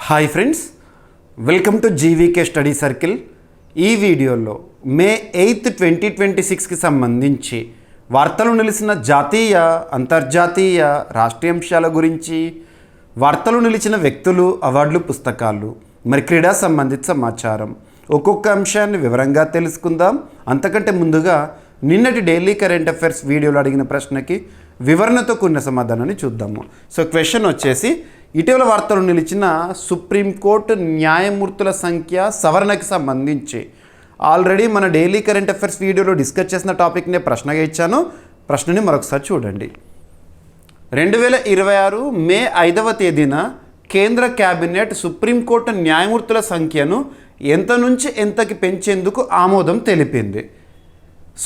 Hi friends, welcome to GVK study circle. ఈ వీడియోలో మే 8, 2026కి సంబంధించి వార్తలు నిలిచిన జాతీయ, అంతర్జాతీయ, రాష్ట్రీయ అంశాల గురించి, వార్తలు నిలిచిన వ్యక్తులు, అవార్డులు, పుస్తకాలు, మరి క్రీడా సంబంధిత సమాచారం, ఒక్కొక్క అంశాన్ని వివరంగా తెలుసుకుందాం. అంతకంటే ముందుగా నిన్నటి డైలీ కరెంట్ అఫైర్స్ వీడియోలో అడిగిన ప్రశ్నకి వివరణతో కూడిన సమాధానాన్ని చూద్దాము. సో క్వశ్చన్ వచ్చేసి, ఇటీవల వార్తలు నిలిచిన సుప్రీంకోర్టు న్యాయమూర్తుల సంఖ్య సవరణకి సంబంధించి ఆల్రెడీ మన డైలీ కరెంట్ అఫైర్స్ వీడియోలో డిస్కస్ చేసిన టాపిక్నే ప్రశ్నగా ఇచ్చాను. ప్రశ్నని మరొకసారి చూడండి. 2026 మే 5వ తేదీన కేంద్ర క్యాబినెట్ సుప్రీంకోర్టు న్యాయమూర్తుల సంఖ్యను ఎంత నుంచి ఎంతకి పెంచేందుకు ఆమోదం తెలిపింది.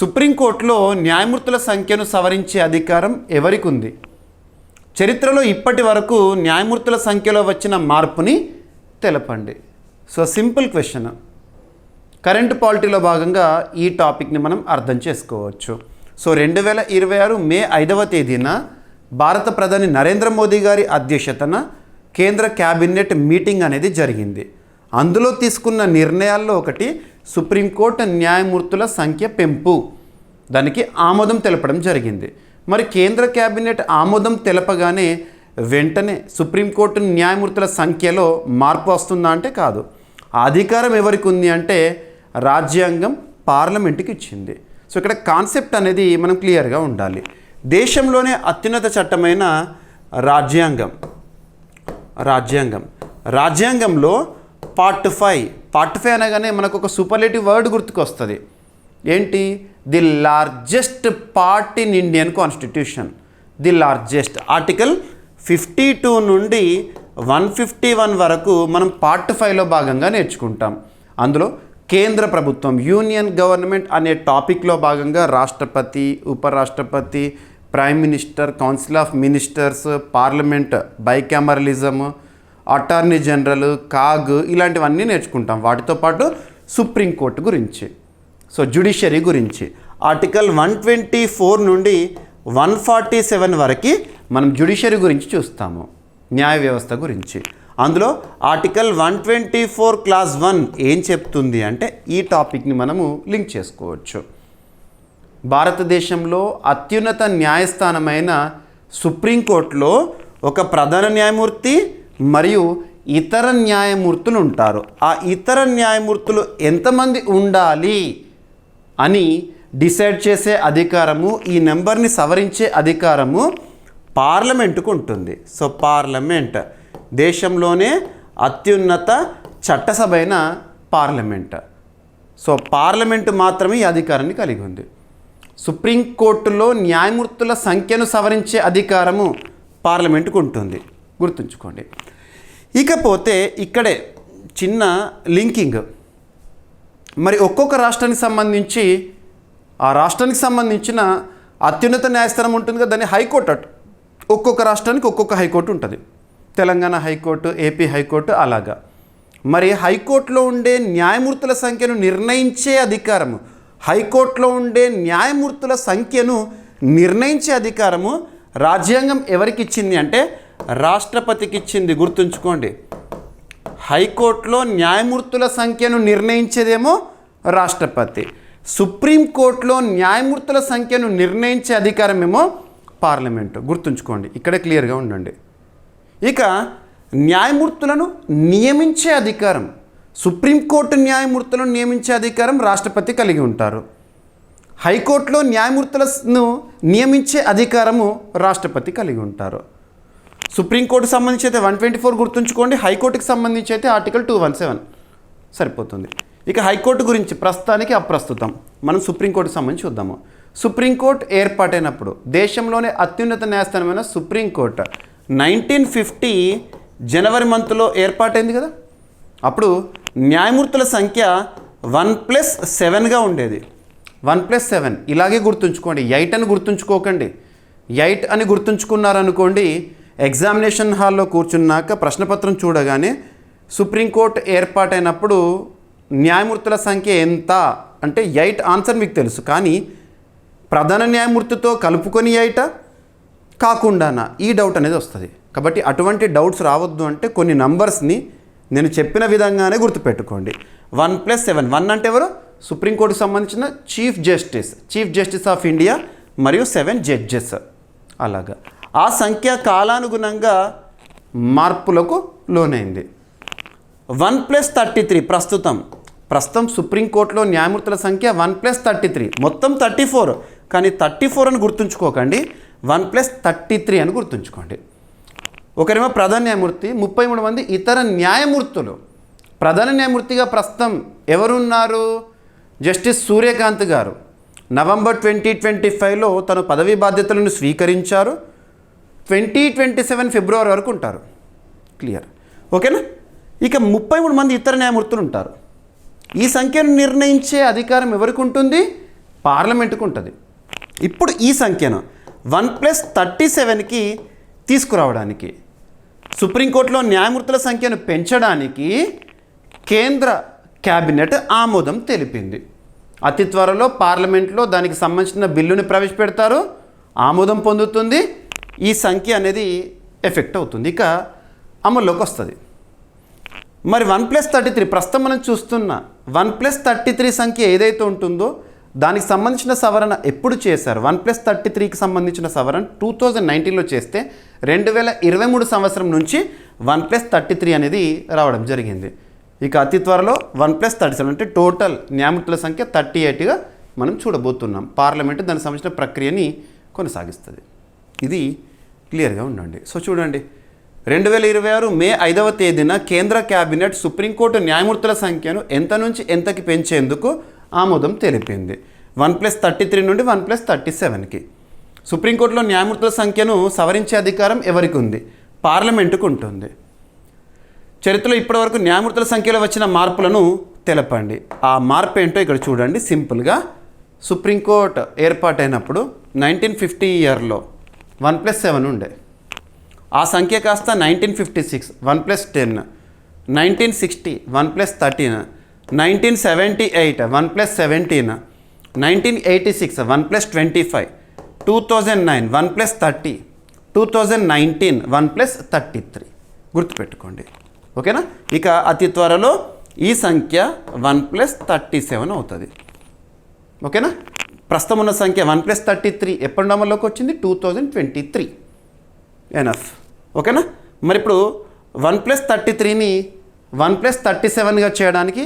సుప్రీంకోర్టులో న్యాయమూర్తుల సంఖ్యను సవరించే అధికారం ఎవరికి ఉంది? చరిత్రలో ఇప్పటి వరకు న్యాయమూర్తుల సంఖ్యలో వచ్చిన మార్పుని తెలపండి. So simple question. కరెంట్ పాలిటీలో భాగంగా ఈ టాపిక్ని మనం అర్థం చేసుకోవచ్చు. సో 2026 మే 5వ తేదీన భారత ప్రధాని నరేంద్ర మోదీ గారి అధ్యక్షతన కేంద్ర క్యాబినెట్ మీటింగ్ అనేది జరిగింది. అందులో తీసుకున్న నిర్ణయాల్లో ఒకటి సుప్రీంకోర్టు న్యాయమూర్తుల సంఖ్య పెంపు. దానికి ఆమోదం తెలపడం జరిగింది. మరి కేంద్ర క్యాబినెట్ ఆమోదం తెలపగానే వెంటనే సుప్రీంకోర్టు న్యాయమూర్తుల సంఖ్యలో మార్పు వస్తుందా అంటే కాదు. ఆ అధికారం ఎవరికి ఉంది అంటే రాజ్యాంగం పార్లమెంటుకి ఇచ్చింది. సో ఇక్కడ కాన్సెప్ట్ అనేది మనం క్లియర్గా ఉండాలి. దేశంలోనే అత్యున్నత చట్టమైన రాజ్యాంగంలో పార్ట్ 5 అనగానే మనకు ఒక సూపర్లేటివ్ వర్డ్ గుర్తుకొస్తుంది. ఏంటి? The largest part in Indian constitution. The largest article 52 నుండి 151 వరకు మనం పార్ట్ 5లో భాగంగా నేర్చుకుంటాం. అందులో కేంద్ర ప్రభుత్వం, యూనియన్ గవర్నమెంట్ అనే టాపిక్లో భాగంగా రాష్ట్రపతి, ఉపరాష్ట్రపతి, prime minister, council of ministers, parliament, bicameralism, attorney general, CAG ఇలాంటివన్నీ నేర్చుకుంటాం. వాటితో పాటు సుప్రీంకోర్టు గురించి, సో జ్యుడిషియరీ గురించి ఆర్టికల్ 124 నుండి 147 వరకు మనం జ్యుడిషియరీ గురించి చూస్తాము, న్యాయ వ్యవస్థ గురించి. అందులో ఆర్టికల్ 124 క్లాస్ 1 ఏం చెప్తుంది అంటే ఈ టాపిక్ని మనము లింక్ చేసుకోవచ్చు. భారతదేశంలో అత్యున్నత న్యాయస్థానమైన సుప్రీంకోర్టులో ఒక ప్రధాన న్యాయమూర్తి మరియు ఇతర న్యాయమూర్తులు ఉంటారు. ఆ ఇతర న్యాయమూర్తులు ఎంతమంది ఉండాలి అని డిసైడ్ చేసే అధికారము, ఈ నెంబర్ని సవరించే అధికారము పార్లమెంటుకు ఉంటుంది. సో పార్లమెంట్ దేశంలోనే అత్యున్నత చట్టసభ అయిన పార్లమెంట్. సో పార్లమెంటు మాత్రమే ఈ అధికారాన్ని కలిగి ఉంది. సుప్రీంకోర్టులో న్యాయమూర్తుల సంఖ్యను సవరించే అధికారము పార్లమెంటుకు ఉంటుంది, గుర్తుంచుకోండి. ఇకపోతే ఇక్కడే చిన్న లింకింగ్. మరి ఒక్కొక్క రాష్ట్రానికి సంబంధించి ఆ రాష్ట్రానికి సంబంధించిన అత్యున్నత న్యాయస్థానం ఉంటుంది కదా, దాన్ని హైకోర్టు. ఒక్కొక్క రాష్ట్రానికి ఒక్కొక్క హైకోర్టు ఉంటుంది. తెలంగాణ హైకోర్టు, ఏపీ హైకోర్టు అలాగా. మరి హైకోర్టులో ఉండే న్యాయమూర్తుల సంఖ్యను నిర్ణయించే అధికారము, హైకోర్టులో ఉండే న్యాయమూర్తుల సంఖ్యను నిర్ణయించే అధికారము రాజ్యాంగం ఎవరికి ఇచ్చింది అంటే రాష్ట్రపతికి ఇచ్చింది, గుర్తుంచుకోండి. హైకోర్టులో న్యాయమూర్తుల సంఖ్యను నిర్ణయించేదేమో రాష్ట్రపతి, సుప్రీంకోర్టులో న్యాయమూర్తుల సంఖ్యను నిర్ణయించే అధికారం ఏమో పార్లమెంటు, గుర్తుంచుకోండి. ఇక్కడ క్లియర్గా ఉండండి. ఇక న్యాయమూర్తులను నియమించే అధికారం, సుప్రీంకోర్టు న్యాయమూర్తులను నియమించే అధికారం రాష్ట్రపతి కలిగి ఉంటారు. హైకోర్టులో న్యాయమూర్తులను నియమించే అధికారము రాష్ట్రపతి కలిగి ఉంటారు. సుప్రీంకోర్టుకు సంబంధించి అయితే 124 గుర్తుంచుకోండి, హైకోర్టుకి సంబంధించి అయితే ఆర్టికల్ 217 సరిపోతుంది. ఇక హైకోర్టు గురించి ప్రస్తుతానికి అప్రస్తుతం, మనం సుప్రీంకోర్టుకు సంబంధించి చూద్దాము. సుప్రీంకోర్టు ఏర్పాటైనప్పుడు దేశంలోనే అత్యున్నత న్యాయస్థానమైన సుప్రీంకోర్టు 1950 జనవరి మంత్లో ఏర్పాటైంది కదా. అప్పుడు న్యాయమూర్తుల సంఖ్య 1+7గా ఉండేది. 1+7 ఇలాగే గుర్తుంచుకోండి. 8 అని గుర్తుంచుకోకండి. 8 అని గుర్తుంచుకున్నారనుకోండి, ఎగ్జామినేషన్ హాల్లో కూర్చున్నాక ప్రశ్నపత్రం చూడగానే సుప్రీంకోర్టు ఏర్పాటైనప్పుడు న్యాయమూర్తుల సంఖ్య ఎంత అంటే 8 ఆన్సర్ మీకు తెలుసు. కానీ ప్రధాన న్యాయమూర్తితో కలుపుకొని 8 కాకుండానా, ఈ డౌట్ అనేది వస్తుంది. కాబట్టి అటువంటి డౌట్స్ రావద్దు అంటే కొన్ని నంబర్స్ని నేను చెప్పిన విధంగానే గుర్తుపెట్టుకోండి. 1+7, 1 అంటే ఎవరు? సుప్రీంకోర్టుకు సంబంధించిన చీఫ్ జస్టిస్ ఆఫ్ ఇండియా మరియు 7 జడ్జెస్. అలాగా ఆ సంఖ్య కాలానుగుణంగా మార్పులకు లోనైంది. 1+33 ప్రస్తుతం సుప్రీంకోర్టులో న్యాయమూర్తుల సంఖ్య 1+33, మొత్తం 34, కానీ 34 అని గుర్తుంచుకోకండి, 1+33 అని గుర్తుంచుకోండి. ఒకరేమో ప్రధాన న్యాయమూర్తి, 33 మంది ఇతర న్యాయమూర్తులు. ప్రధాన న్యాయమూర్తిగా ప్రస్తుతం ఎవరున్నారు? జస్టిస్ సూర్యకాంత్ గారు నవంబర్ 2025లో తన పదవీ బాధ్యతలను స్వీకరించారు. 2027 ఫిబ్రవరి వరకు ఉంటారు. క్లియర్, ఓకేనా? ఇక 33 మంది ఇతర న్యాయమూర్తులు ఉంటారు. ఈ సంఖ్యను నిర్ణయించే అధికారం ఎవరికి ఉంటుంది? పార్లమెంటుకు ఉంటుంది. ఇప్పుడు ఈ సంఖ్యను 1+37కి తీసుకురావడానికి, సుప్రీంకోర్టులో న్యాయమూర్తుల సంఖ్యను పెంచడానికి కేంద్ర క్యాబినెట్ ఆమోదం తెలిపింది. అతి త్వరలో పార్లమెంట్లో దానికి సంబంధించిన బిల్లుని ప్రవేశపెడతారు, ఆమోదం పొందుతుంది, ఈ సంఖ్య అనేది ఎఫెక్ట్ అవుతుంది, ఇక అమల్లోకి వస్తుంది. మరి 1+33 ప్రస్తుతం మనం చూస్తున్న 1+33 సంఖ్య ఏదైతే ఉంటుందో దానికి సంబంధించిన సవరణ ఎప్పుడు చేశారు? 1+33కి సంబంధించిన సవరణ 2019లో చేస్తే 2023 సంవత్సరం నుంచి 1+33 అనేది రావడం జరిగింది. ఇక అతి త్వరలో 1+37 అంటే టోటల్ న్యాయమూర్తుల సంఖ్య 38గా మనం చూడబోతున్నాం. పార్లమెంటు దానికి సంబంధించిన ప్రక్రియని కొనసాగిస్తుంది. ఇది క్లియర్గా ఉండండి. సో చూడండి, 2026 మే 5వ తేదీన కేంద్ర క్యాబినెట్ సుప్రీంకోర్టు న్యాయమూర్తుల సంఖ్యను ఎంత నుంచి ఎంతకి పెంచేందుకు ఆమోదం తెలిపింది. 1+33 నుండి 1+37కి. సుప్రీంకోర్టులో న్యాయమూర్తుల సంఖ్యను సవరించే అధికారం ఎవరికి ఉంది? పార్లమెంటుకు ఉంటుంది. చరిత్రలో ఇప్పటివరకు న్యాయమూర్తుల సంఖ్యలో వచ్చిన మార్పులను తెలపండి. ఆ మార్పు ఏంటో ఇక్కడ చూడండి. సింపుల్గా సుప్రీంకోర్టు ఏర్పాటైనప్పుడు 1950 ఇయర్లో 1+7 ఉండే, ఆ సంఖ్య కాస్త 1956 1+10, 1960 1+13, 1978 1+17, 1986 1+25, 2009 1+30, 2019 1+33. గుర్తుపెట్టుకోండి, ఓకేనా? ఇక అతి త్వరలో ఈ సంఖ్య 1+37 అవుతుంది, ఓకేనా? ప్రస్తుతం ఉన్న సంఖ్య 1+33 ఎప్పుడు అమల్లోకి వచ్చింది? 2023. ఎనఫ్, ఓకేనా? మరి ఇప్పుడు 1+33ని 1+37గా చేయడానికి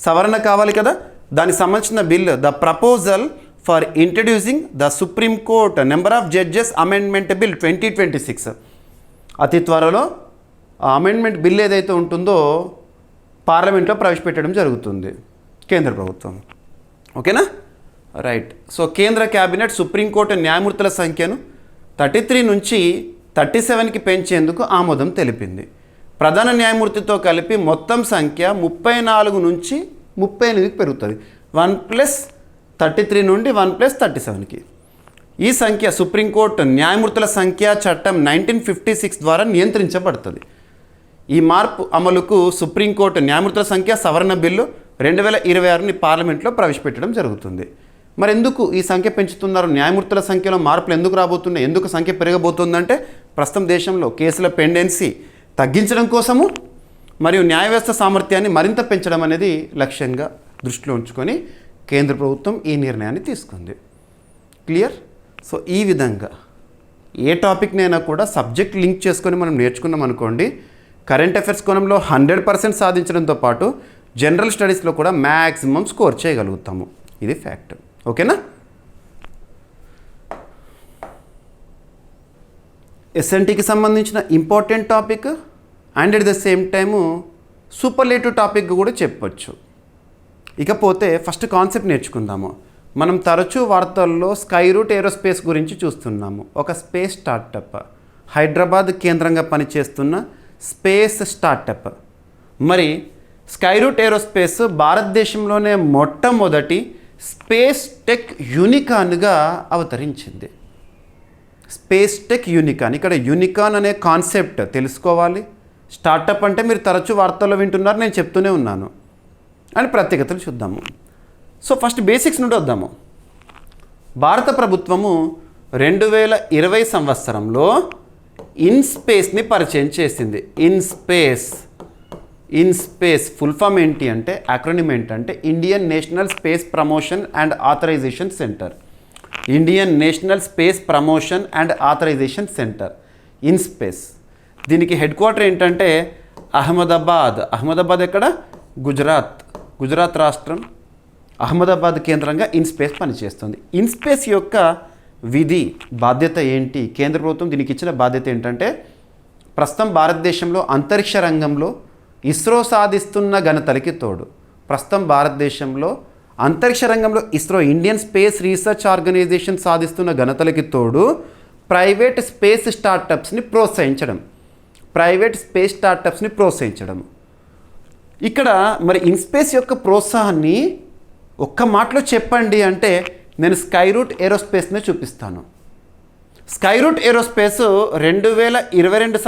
సవరణ కావాలి కదా, దానికి సంబంధించిన bill the proposal for introducing the supreme court number of judges amendment bill 2026. అతి త్వరలో ఆ అమెండ్మెంట్ బిల్ ఏదైతే ఉంటుందో పార్లమెంట్లో ప్రవేశపెట్టడం జరుగుతుంది కేంద్ర ప్రభుత్వం, ఓకేనా? రైట్. సో కేంద్ర క్యాబినెట్ సుప్రీంకోర్టు న్యాయమూర్తుల సంఖ్యను 33 నుంచి 37కి పెంచేందుకు ఆమోదం తెలిపింది. ప్రధాన న్యాయమూర్తితో కలిపి మొత్తం సంఖ్య 34 నుంచి 38కి పెరుగుతుంది. 1+33 నుండి 1+37కి. ఈ సంఖ్య సుప్రీంకోర్టు న్యాయమూర్తుల సంఖ్య చట్టం 1956 ద్వారా నియంత్రించబడుతుంది. ఈ మార్పు అమలుకు సుప్రీంకోర్టు న్యాయమూర్తుల సంఖ్య సవరణ బిల్లు 2026ని పార్లమెంట్లో ప్రవేశపెట్టడం జరుగుతుంది. మరి ఎందుకు ఈ సంఖ్య పెంచుతున్నారు? న్యాయమూర్తుల సంఖ్యలో మార్పులు ఎందుకు రాబోతున్నాయి? ఎందుకు సంఖ్య పెరగబోతుందంటే ప్రస్తుతం దేశంలో కేసుల పెండెన్సీ తగ్గించడం కోసము మరియు న్యాయ వ్యవస్థ సామర్థ్యాన్ని మరింత పెంచడం అనేది లక్ష్యంగా దృష్టిలో ఉంచుకొని కేంద్ర ప్రభుత్వం ఈ నిర్ణయాన్ని తీసుకుంది. క్లియర్? సో ఈ విధంగా ఏ టాపిక్నైనా కూడా సబ్జెక్ట్ లింక్ చేసుకొని మనం నేర్చుకున్నాం అనుకోండి, కరెంట్ అఫైర్స్ కోణంలో 100% సాధించడంతో పాటు జనరల్ స్టడీస్లో కూడా మ్యాక్సిమం స్కోర్ చేయగలుగుతాము. ఇది ఫ్యాక్ట్, ఓకేనా? ఎస్ఎన్టీకి సంబంధించిన important topic and at the same time superlative topic కూడా చెప్పొచ్చు. ఇకపోతే ఫస్ట్ కాన్సెప్ట్ నేర్చుకుందాము. మనం తరచూ వార్తల్లో స్కై రూట్ ఏరోస్పేస్ గురించి చూస్తున్నాము. ఒక స్పేస్ స్టార్టప్, హైదరాబాద్ కేంద్రంగా పనిచేస్తున్న స్పేస్ స్టార్టప్. మరి స్కై రూట్ ఏరోస్పేస్ భారతదేశంలోనే మొట్టమొదటి స్పేస్ టెక్ యూనికాన్గా అవతరించింది. స్పేస్ టెక్ యూనికాన్, ఇక్కడ యూనికాన్ అనే కాన్సెప్ట్ తెలుసుకోవాలి. స్టార్టప్ అంటే మీరు తరచూ వార్తల్లో వింటున్నారు, నేను చెప్తూనే ఉన్నాను. అని ప్రత్యేకతలు చూద్దాము. సో ఫస్ట్ బేసిక్స్ నుండి వద్దాము. భారత ప్రభుత్వము 2020 సంవత్సరంలో ఇన్స్పేస్ని పరిచయం చేసింది. InSpace InSpace full form ఏంటి అంటే, యాక్రోనిమ్ ఏంటంటే Indian National Space Promotion and Authorisation Centre. Indian National Space Promotion and Authorisation Centre, InSpace. దీనికి హెడ్ క్వార్టర్ ఏంటంటే అహ్మదాబాద్. అహ్మదాబాద్ ఎక్కడ? గుజరాత్ రాష్ట్రం అహ్మదాబాద్ కేంద్రంగా ఇన్ స్పేస్ పనిచేస్తుంది. ఇన్ స్పేస్ యొక్క విధి బాధ్యత ఏంటి? కేంద్ర ప్రభుత్వం దీనికి ఇచ్చిన బాధ్యత ఏంటంటే, ప్రస్తుతం భారతదేశంలో అంతరిక్ష రంగంలో ఇస్రో సాధిస్తున్న ఘనతలకి తోడు, ప్రస్తుతం భారతదేశంలో అంతరిక్ష రంగంలో ISRO Indian Space Research Organisation సాధిస్తున్న ఘనతలకి తోడు ప్రైవేట్ స్పేస్ స్టార్టప్స్ని ప్రోత్సహించడం. ఇక్కడ మరి ఇన్స్పేస్ యొక్క ప్రోత్సాహాన్ని ఒక్క మాటలో చెప్పండి అంటే నేను స్కైరూట్ ఏరోస్పేస్ని చూపిస్తాను. స్కైరూట్ ఏరోస్పేస్ 2022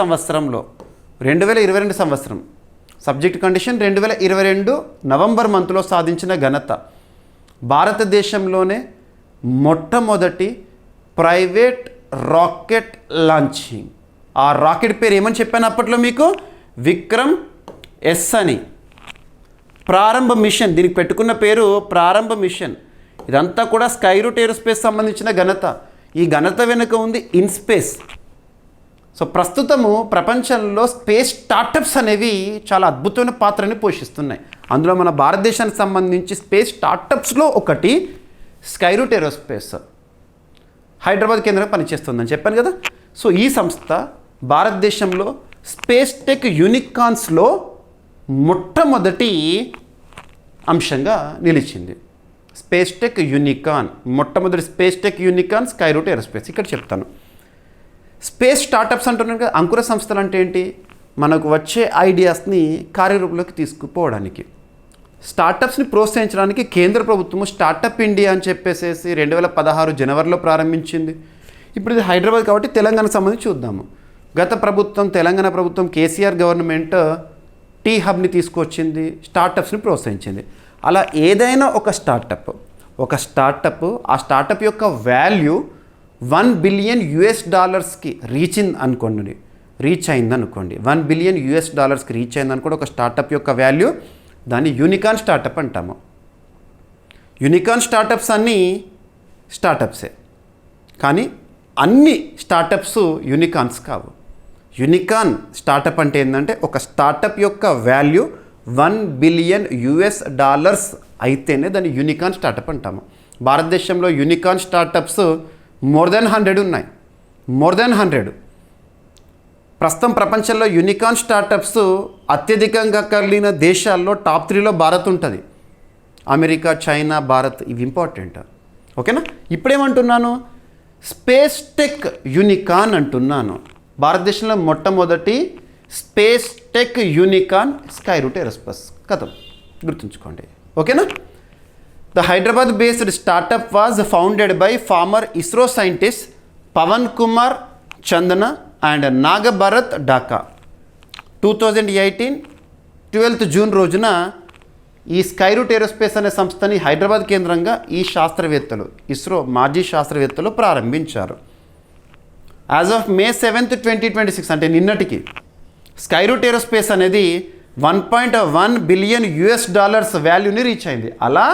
సంవత్సరం సబ్జెక్ట్ కండిషన్ 2022 నవంబర్ మంత్లో సాధించిన ఘనత. భారతదేశంలోనే మొట్టమొదటి ప్రైవేట్ రాకెట్ లాంచింగ్. ఆ రాకెట్ పేరు ఏమని చెప్పాను అప్పట్లో మీకు? విక్రమ్ ఎస్ అని. ప్రారంభ మిషన్, దీనికి పెట్టుకున్న పేరు ప్రారంభ మిషన్. ఇదంతా కూడా స్కైరూట్ ఏరోస్పేస్ సంబంధించిన ఘనత. ఈ ఘనత వెనుక ఉంది ఇన్స్పేస్. సో ప్రస్తుతము ప్రపంచంలో స్పేస్ స్టార్టప్స్ అనేవి చాలా అద్భుతమైన పాత్రని పోషిస్తున్నాయి. అందులో మన భారతదేశానికి సంబంధించి స్పేస్ స్టార్టప్స్లో ఒకటి స్కైరూట్ ఏరోస్పేస్, హైదరాబాద్ కేంద్రంగా పనిచేస్తుందని చెప్పాను కదా. సో ఈ సంస్థ భారతదేశంలో స్పేస్ టెక్ యూనికార్న్స్లో మొట్టమొదటి అంశంగా నిలిచింది. స్పేస్ టెక్ యూనికార్న్, మొట్టమొదటి space tech unicorn Skyroot aerospace. ఇక్కడ చెప్తాను. స్పేస్ స్టార్టప్స్ అంటున్నాను కదా, అంకుర సంస్థలు అంటే ఏంటి? మనకు వచ్చే ఐడియాస్ని కార్యరూపంలోకి తీసుకుపోవడానికి, స్టార్టప్స్ని ప్రోత్సహించడానికి కేంద్ర ప్రభుత్వము స్టార్టప్ ఇండియా అని చెప్పేసి 2016 జనవరిలో ప్రారంభించింది. ఇప్పుడు ఇది హైదరాబాద్ కాబట్టి తెలంగాణకు సంబంధించి చూద్దాము. గత ప్రభుత్వం, తెలంగాణ ప్రభుత్వం, కేసీఆర్ గవర్నమెంట్ టీ హబ్ని తీసుకొచ్చింది, స్టార్టప్స్ని ప్రోత్సహించింది. అలా ఏదైనా ఒక స్టార్టప్, ఆ స్టార్టప్ యొక్క వాల్యూ $1 బిలియన్ రీచ్ అయిందనుకోండి, $1 బిలియన్ రీచ్ అయిందనుకోండి ఒక స్టార్టప్ యొక్క వాల్యూ. దాన్ని యూనికార్న్ స్టార్టప్ అంటాము. యూనికార్న్ స్టార్టప్స్ అన్నీ స్టార్టప్సే, కానీ అన్ని స్టార్టప్స్ యూనికార్న్స్ కావు. యూనికార్న్ స్టార్టప్ అంటే ఏంటంటే ఒక స్టార్టప్ యొక్క వాల్యూ $1 బిలియన్ అయితేనే దాన్ని యూనికార్న్ స్టార్టప్ అంటాము. భారతదేశంలో యూనికార్న్ స్టార్టప్స్ మోర్ దెన్ 100 ఉన్నాయి. ప్రస్తుతం ప్రపంచంలో యూనికార్న్ స్టార్టప్స్ అత్యధికంగా కలిగిన దేశాల్లో టాప్ 3లో భారత్ ఉంటుంది. అమెరికా, చైనా, భారత్, ఇవి ఇంపార్టెంట్. ఓకేనా? ఇప్పుడేమంటున్నాను? స్పేస్ టెక్ యూనికార్న్ అంటున్నాను. భారతదేశంలో మొట్టమొదటి space tech unicorn Skyroot aerospace. కథం గుర్తుంచుకోండి. ఓకేనా? The Hyderabad-based startup was founded by former ISRO scientists Pavan Kumar Chandana and Nagabharat Dhaka. 2018 12th June రోజున ఈ స్కైరూట్ ఏరోస్పేస్ అనే సంస్థని హైదరాబాద్ కేంద్రంగా ఈ శాస్త్రవేత్తలు, ఇస్రో మాజీ శాస్త్రవేత్తలు ప్రారంభించారు. యాజ్ ఆఫ్ May 7th 2026 అంటే నిన్నటికి స్కైరూట్ ఏరోస్పేస్ అనేది $1.1 బిలియన్ వాల్యూని రీచ్ అయింది. అలా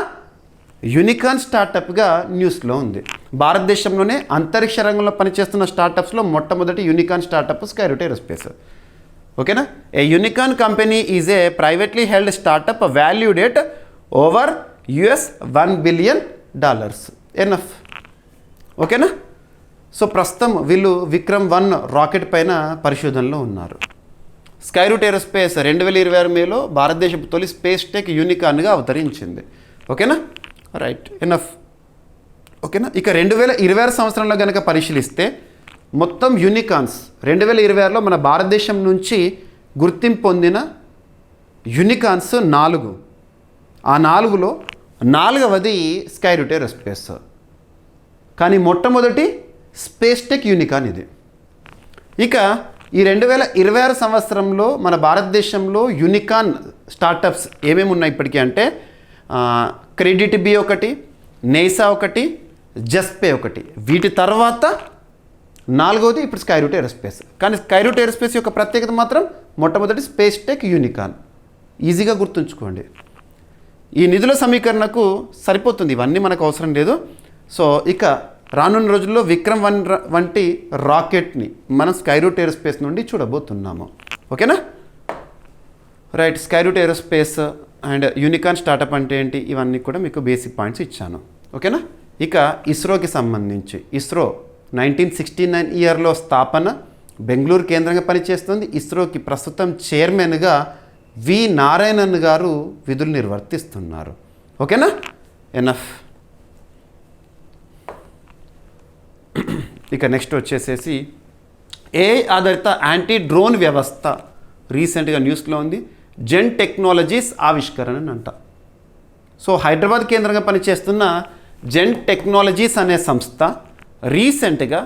యూనికార్న్ స్టార్టప్గా న్యూస్లో ఉంది. భారతదేశంలోనే అంతరిక్ష రంగంలో పనిచేస్తున్న స్టార్టప్స్లో మొట్టమొదటి యూనికార్న్ స్టార్టప్ స్కైరూట్ ఏరోస్పేస్. ఓకేనా? A unicorn company is a privately held startup valued at over $1 billion. Enough. ఓకేనా? సో ప్రస్తుతం వీళ్ళు విక్రమ్ 1 రాకెట్ పైన పరిశోధనలో ఉన్నారు. స్కైరూట్ ఏరోస్పేస్ 2026 మేలో భారతదేశపు తొలి స్పేస్ టెక్ యూనికార్న్గా అవతరించింది. ఓకేనా? Right, enough. ఓకేనా? ఇక 2026 సంవత్సరంలో కనుక పరిశీలిస్తే మొత్తం యూనికార్న్స్ 2026లో మన భారతదేశం నుంచి గుర్తింపు పొందిన యూనికార్న్స్ 4. ఆ 4లో 4వది స్కైరూట్ ఏరోస్పేస్. కానీ మొట్టమొదటి స్పేస్ టెక్ యూనికార్న్ ఇది. ఇక ఈ 2026 సంవత్సరంలో మన భారతదేశంలో యూనికార్న్ స్టార్టప్స్ ఏమేమి ఉన్నాయి ఇప్పటికీ అంటే క్రెడిట్ బి ఒకటి, నేసా ఒకటి, జస్పే ఒకటి. వీటి తర్వాత 4వది ఇప్పుడు స్కైరూట్ ఏరోస్పేస్. కానీ స్కైరూట్ ఏరోస్పేస్ యొక్క ప్రత్యేకత మాత్రం మొట్టమొదటి స్పేస్ టెక్ యూనికార్న్. ఈజీగా గుర్తుంచుకోండి. ఈ నిధుల సమీకరణకు సరిపోతుంది, ఇవన్నీ మనకు అవసరం లేదు. సో ఇక రానున్న రోజుల్లో విక్రమ్ వంటి రాకెట్ని మనం స్కైరూట్ ఏరోస్పేస్ నుండి చూడబోతున్నాము. ఓకేనా? Right, Skyroot aerospace and unicorn startup అంటే ఏంటి, ఇవన్నీ కూడా మీకు బేసిక్ పాయింట్స్ ఇచ్చాను. ఓకేనా? ఇక ఇస్రోకి సంబంధించి, ఇస్రో 1969 ఇయర్లో స్థాపన, బెంగళూరు కేంద్రంగా పనిచేస్తుంది. ఇస్రోకి ప్రస్తుతం చైర్మన్గా వి నారాయణన్ గారు విధులు నిర్వర్తిస్తున్నారు. ఓకేనా? ఎనఫ్. ఇక నెక్స్ట్ వచ్చేసేసి ఏఐ ఆధారిత యాంటీ డ్రోన్ వ్యవస్థ రీసెంట్గా న్యూస్లో ఉంది. జెన్ టెక్నాలజీస్ ఆవిష్కరణ అంట. సో హైదరాబాద్ కేంద్రంగా పనిచేస్తున్న జెన్ టెక్నాలజీస్ అనే సంస్థ రీసెంట్గా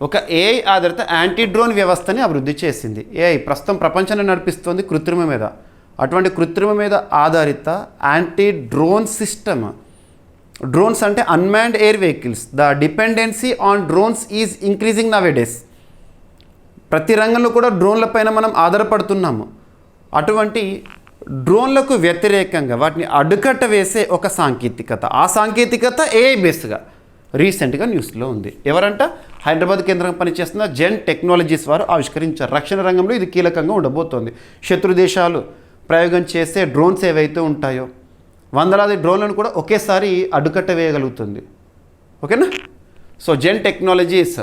ఒక ఏఐ ఆధారిత యాంటీ డ్రోన్ వ్యవస్థని అభివృద్ధి చేసింది. ఏఐ ప్రస్తుతం ప్రపంచాన్ని నడిపిస్తుంది కృత్రిమ మీద. అటువంటి కృత్రిమ మీద ఆధారిత యాంటీ డ్రోన్ సిస్టమ్. డ్రోన్స్ అంటే unmanned air vehicles. The dependency on drones is increasing nowadays. ప్రతి రంగంలో కూడా డ్రోన్ల పైన మనం ఆధారపడుతున్నాము. అటువంటి డ్రోన్లకు వ్యతిరేకంగా వాటిని అడ్డుకట్ట వేసే ఒక సాంకేతికత, ఆ సాంకేతికత ఏఐ బేస్గా రీసెంట్గా న్యూస్లో ఉంది. ఎవరంట? హైదరాబాద్ కేంద్రంగా పనిచేస్తున్న జెన్ టెక్నాలజీస్ వారు ఆవిష్కరించారు. రక్షణ రంగంలో ఇది కీలకంగా ఉండబోతోంది. శత్రు దేశాలు ప్రయోగం చేసే డ్రోన్స్ ఏవైతే ఉంటాయో వందలాది డ్రోన్లను కూడా ఒకేసారి అడ్డుకట్ట వేయగలుగుతుంది. ఓకేనా? సో జెన్ టెక్నాలజీస్